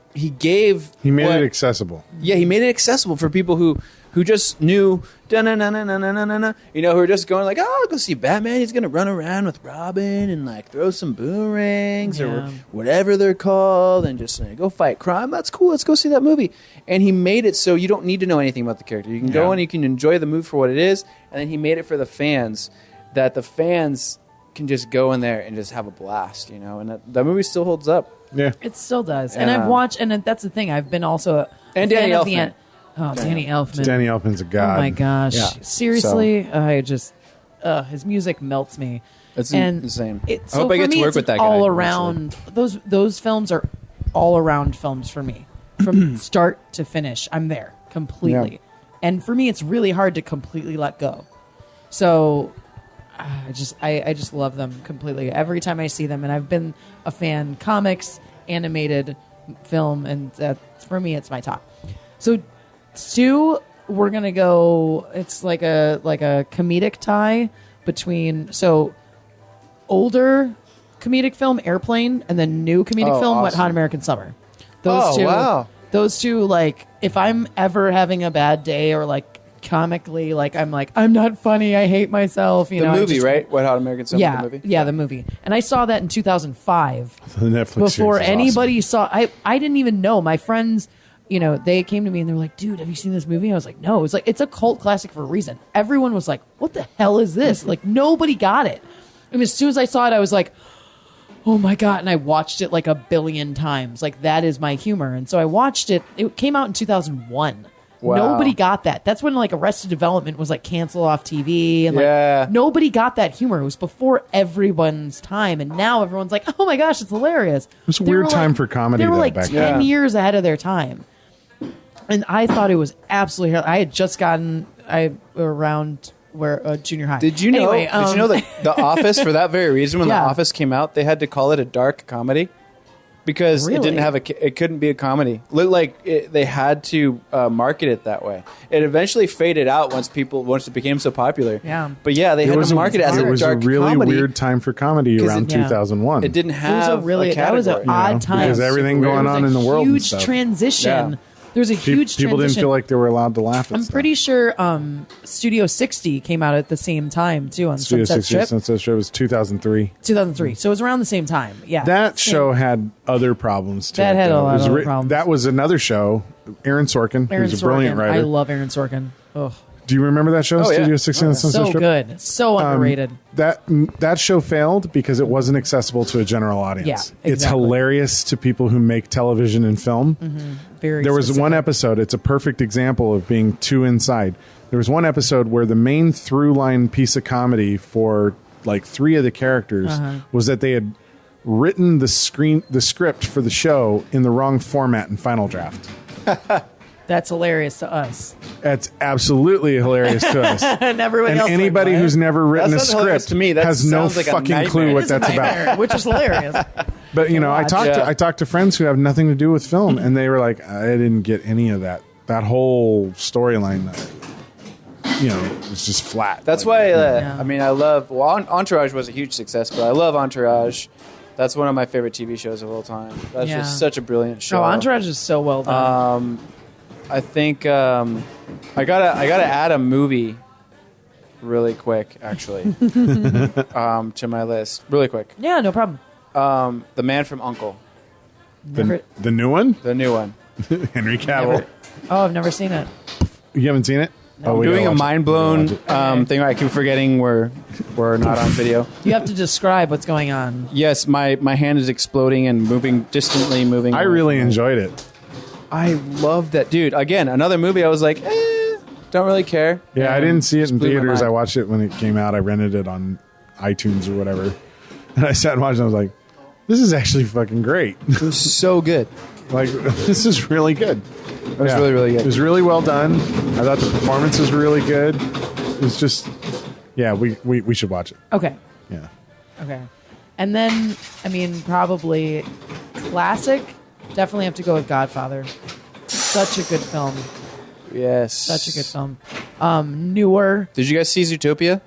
it accessible. Yeah, he made it accessible for people who just knew, who were just going like, oh, I'll go see Batman. He's going to run around with Robin and like throw some boomerangs or whatever they're called and just go fight crime. That's cool. Let's go see that movie. And he made it so you don't need to know anything about the character. You can go and you can enjoy the movie for what it is. And then he made it for the fans, that the fans can just go in there and just have a blast, and that movie still holds up. Yeah, it still does. And I've watched, and that's the thing. I've been also and Danny Elfman. Danny Elfman. Danny Elfman's a god. Oh my gosh! Yeah. Seriously, I just his music melts me. It's and insane. I hope I get to work with that guy. All around those films are all around films for me, from start to finish. I'm there completely, and for me, it's really hard to completely let go. So. I just love them completely every time I see them, and I've been a fan comics, animated film, and for me it's my top. So Stu, we're gonna go. It's like a comedic tie between older comedic film Airplane and then new comedic film Wet Hot American Summer. Those two. Wow. Those two, like if I'm ever having a bad day or like. Comically, I'm not funny. I hate myself. The movie, right? Wet Hot American Summer. Yeah, the movie? Yeah, the movie. And I saw that in 2005. The Netflix before series is anybody awesome. saw. I didn't even know. My friends, they came to me and they were like, "Dude, have you seen this movie?" I was like, "No." It's it's a cult classic for a reason. Everyone was like, "What the hell is this?" Like nobody got it. And as soon as I saw it, I was like, "Oh my god!" And I watched it like a billion times. Like that is my humor. And so I watched it. It came out in 2001. Wow. Nobody got that. That's when Arrested Development was canceled off TV, and nobody got that humor. It was before everyone's time, and now everyone's like, "Oh my gosh, it's hilarious." It was a weird time for comedy. They were back 10 then. years ahead of their time, and I thought it was absolutely. I had just gotten around junior high. Did you know? Anyway, did you know that The Office, for that very reason, when Yeah. The Office came out, they had to call it a dark comedy because it didn't Really? have it couldn't be a comedy. They had to market it that way. It eventually faded out once it became so popular. Yeah. But yeah, they had to market it as a It was dark a really comedy. weird time for comedy around 2001. It didn't It was have that was an odd time because everything going on in the world and Huge stuff. transition. Yeah. There was a huge People transition. didn't feel like they were allowed to laugh at I'm stuff. pretty sure Studio 60 came out at the same time too on Studio Sunset 60 Strip. Sunset Strip was 2003. 2003. So it was around the same time. Yeah. That Same. show had other problems too. That had a lot of other problems. That was another show. Aaron Sorkin, Aaron who's a brilliant Sorkin. writer. I love Aaron Sorkin. Ugh. Do you remember that show, Oh, yeah. Studio 60 on Sunset So Strip? good. So underrated. That show failed because it wasn't accessible to a general audience. Yeah, It's exactly. hilarious to people who make television and film. Very There was specific. one episode, it's a perfect example of being too inside. There was one episode where the main through line piece of comedy for like three of the characters was that they had written the script for the show in the wrong format in Final Draft. That's hilarious to us. That's absolutely hilarious to us. And everybody And else anybody like, who's never written That's a not hilarious script to me. That has no sounds like a fucking nightmare. clue It what is that's about. which is hilarious. But I talked Yeah. I talked to friends who have nothing to do with film, and they were like, I didn't get any of that. That whole storyline, was just flat. That's Like, why I love. Well, Entourage was a huge success, but I love Entourage. That's one of my favorite TV shows of all time. That's Yeah. just such a brilliant show. No, Entourage is so well done. I think I gotta add a movie really quick, actually, to my list. Really quick. Yeah, no problem. The Man from U.N.C.L.E., the new one, the new one. Henry Cavill. I've never seen it. You haven't seen it? Oh, we Doing gotta a watch it. mind blown We gotta watch it. thing. I keep forgetting we're not on video. You have to describe what's going on. Yes, my hand is exploding and distantly moving. I away really from it. enjoyed it. I love that, dude. Again, another movie. I was like, don't really care. Yeah, I And didn't see it in just blew my theaters. mind. I watched it when it came out. I rented it on iTunes or whatever. And I sat and watched it. I was like, this is actually fucking great. It was so good. Like, this is really good. It was really, really good. It was really well done. I thought the performances were really good. It was just, Yeah, we should watch it. Okay. Yeah. Okay. And then, I mean, probably classic. Definitely have to go with Godfather. Such a good film. Yes. Such a good film. Newer. Did you guys see Zootopia?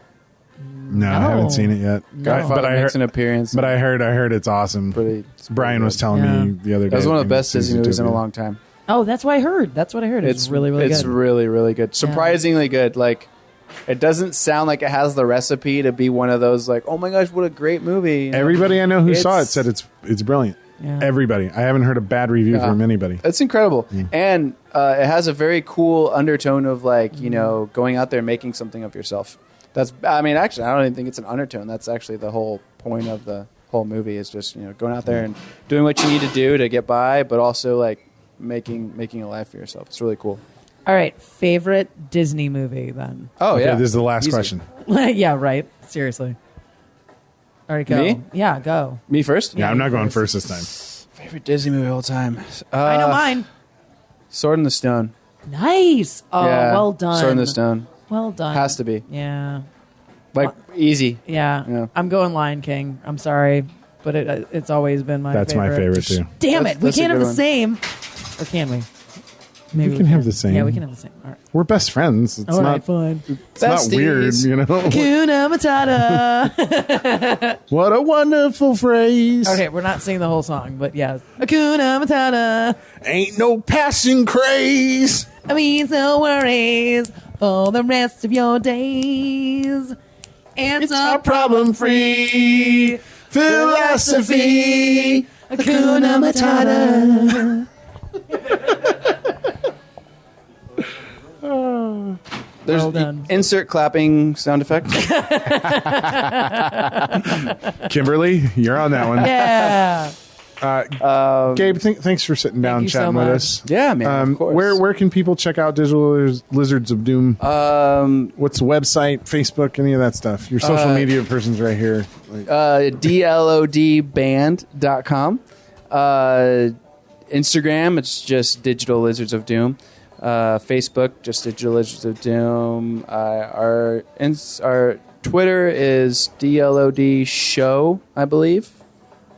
No, I haven't seen it yet. Godfather But I makes heard, an appearance. but I heard it's awesome. It's Brian was telling Yeah. me the other day. That was one of the he best sees Disney movies in a Zootopia. long time. Oh, that's what I heard. It's really, really It's good. really, really good. Surprisingly good. Like, it doesn't sound like it has the recipe to be one of those like, oh my gosh, what a great movie. You know? Everybody I know who saw it It's- said it's brilliant. Yeah. Everybody. I haven't heard a bad review from anybody. It's incredible. And it has a very cool undertone of like, you know, going out there and making something of yourself. Actually, I don't even think it's an undertone. That's actually the whole point of the whole movie is just, you know, going out there and doing what you need to do to get by, but also like making a life for yourself. It's really cool. All right. Favorite Disney movie then? Oh, Okay, yeah. this is the last Easy. question. Yeah, right. Seriously. All right, go. Me? Yeah, go. Me first? Yeah, I'm not going first. first this time. Favorite Disney movie of all time? I know mine. Sword in the Stone. Nice. Oh, Yeah, well done. Sword in the Stone. Well done. Has to be. Yeah. Like, easy. Yeah. Yeah. I'm going Lion King. I'm sorry, but it's always been my That's favorite. my favorite too. Damn That's- it. We that's a can't have good the one. same. Or can we? Maybe We can have the same. Yeah, we can have the same. All right. We're best friends. It's All right, not fine. it's not weird, Besties. you know. Hakuna Matata. What a wonderful phrase. Okay, we're not singing the whole song, but yeah. Hakuna Matata. Ain't no passing craze. I mean, no worries for the rest of your days. It's our problem-free philosophy. Hakuna Matata. There's Well done. insert clapping sound effect. Kimberly, you're on that one. Yeah. Gabe, thanks for sitting down you so chatting with much. us. Yeah, man. Of course. Where can people check out Digital Lizards of Doom? What's the website, Facebook, any of that stuff? Your social media person's right here. DLODband.com. Instagram, it's just Digital Lizards of Doom. Facebook, just Digital Lizards of Doom. Our Twitter is DLOD Show, I believe.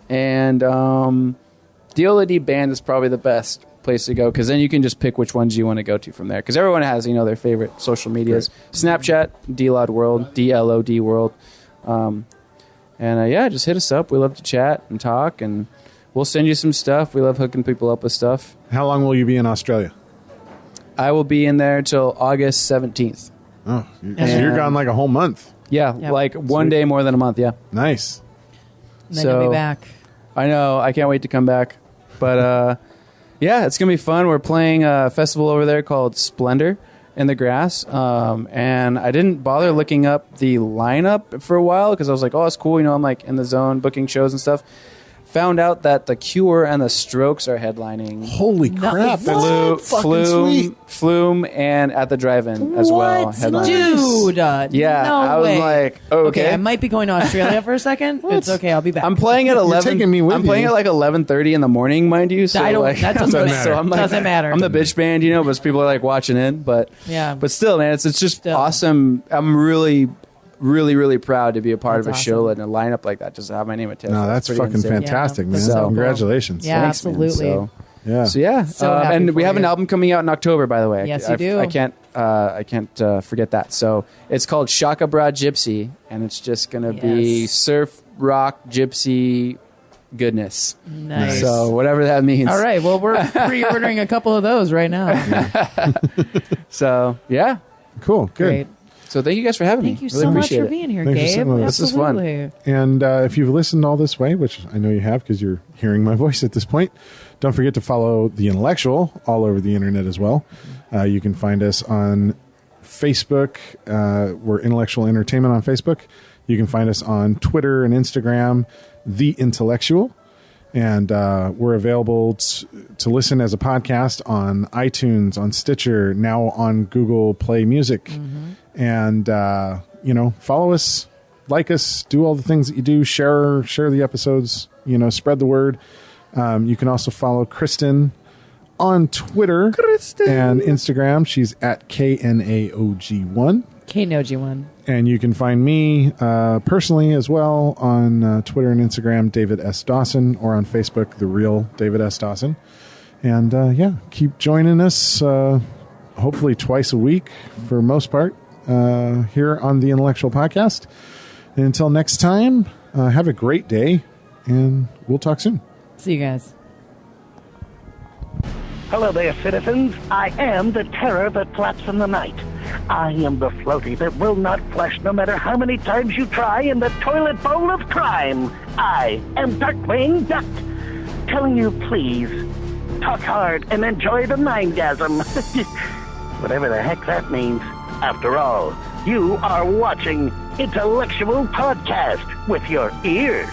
And DLOD Band is probably the best place to go because then you can just pick which ones you want to go to from there. Because everyone has, you know, their favorite social medias. Snapchat, DLOD World, DLOD World. Yeah, just hit us up. We love to chat and talk, and we'll send you some stuff. We love hooking people up with stuff. How long will you be in Australia? I will be in there till August 17th. Oh, so you're gone like a whole month. Yeah, Yep. like one day more than a month, yeah. Nice. And then you'll So- be back. I know. I can't wait to come back. But yeah, it's going to be fun. We're playing a festival over there called Splendor in the Grass. And I didn't bother looking up the lineup for a while because I was like, oh, it's cool. You know, I'm like in the zone booking shows and stuff. Found out that The Cure and The Strokes are headlining. Holy crap! That's fucking sweet. Flume and At the Drive-In as well. What? Headlining. Dude. Yeah, no I was way. like, okay. I might be going to Australia for a second. It's okay. I'll be back. I'm playing at 11. taking me with I'm playing you. at like 11:30 in the morning, mind you. So I don't- like, that doesn't matter. So I'm like, Doesn't matter. I'm the bitch band, you know, but people are like watching in. But Yeah. but still, man, it's just Still. awesome. I'm really proud to be a part That's of a show awesome. and a lineup like that. Just to have my name attached. No, that's pretty fucking insane. fantastic, Yeah, man. that's so cool. Congratulations. Yeah. Thanks, man. absolutely. Yeah. So yeah, So happy and for we have an you. album coming out in October, by the way. Yes, you do. I can't forget that. So it's called Shaka Bra Gypsy, and it's just gonna be Yes. surf rock gypsy goodness. Nice. So whatever that means. All right. Well, we're pre-ordering a couple of those right now. So yeah. Cool. Good. Great. So thank you guys for having Thank me. you Really so much appreciate for it. being here, Thanks for Gabe. sitting with us. This is fun. Absolutely. And if you've listened all this way, which I know you have because you're hearing my voice at this point, don't forget to follow The Intellectual all over the internet as well. You can find us on Facebook. We're Intellectual Entertainment on Facebook. You can find us on Twitter and Instagram, The Intellectual. And we're available to listen as a podcast on iTunes, on Stitcher, now on Google Play Music. And, follow us, like us, do all the things that you do, share the episodes, spread the word. You can also follow Kristen on Twitter and Instagram. She's at KNAOG1. KNoG1. And you can find me personally as well on Twitter and Instagram, David S. Dawson, or on Facebook, The Real David S. Dawson. And keep joining us, hopefully twice a week for most part, here on the Intellectual Podcast. And until next time, have a great day, and we'll talk soon. See you guys. Hello there, citizens. I am the terror that flaps in the night. I am the floaty that will not flush no matter how many times you try in the toilet bowl of crime. I am Darkwing Duck, telling you please, talk hard and enjoy the mindgasm. Whatever the heck that means. After all, you are watching Intellectual Podcast with your ears.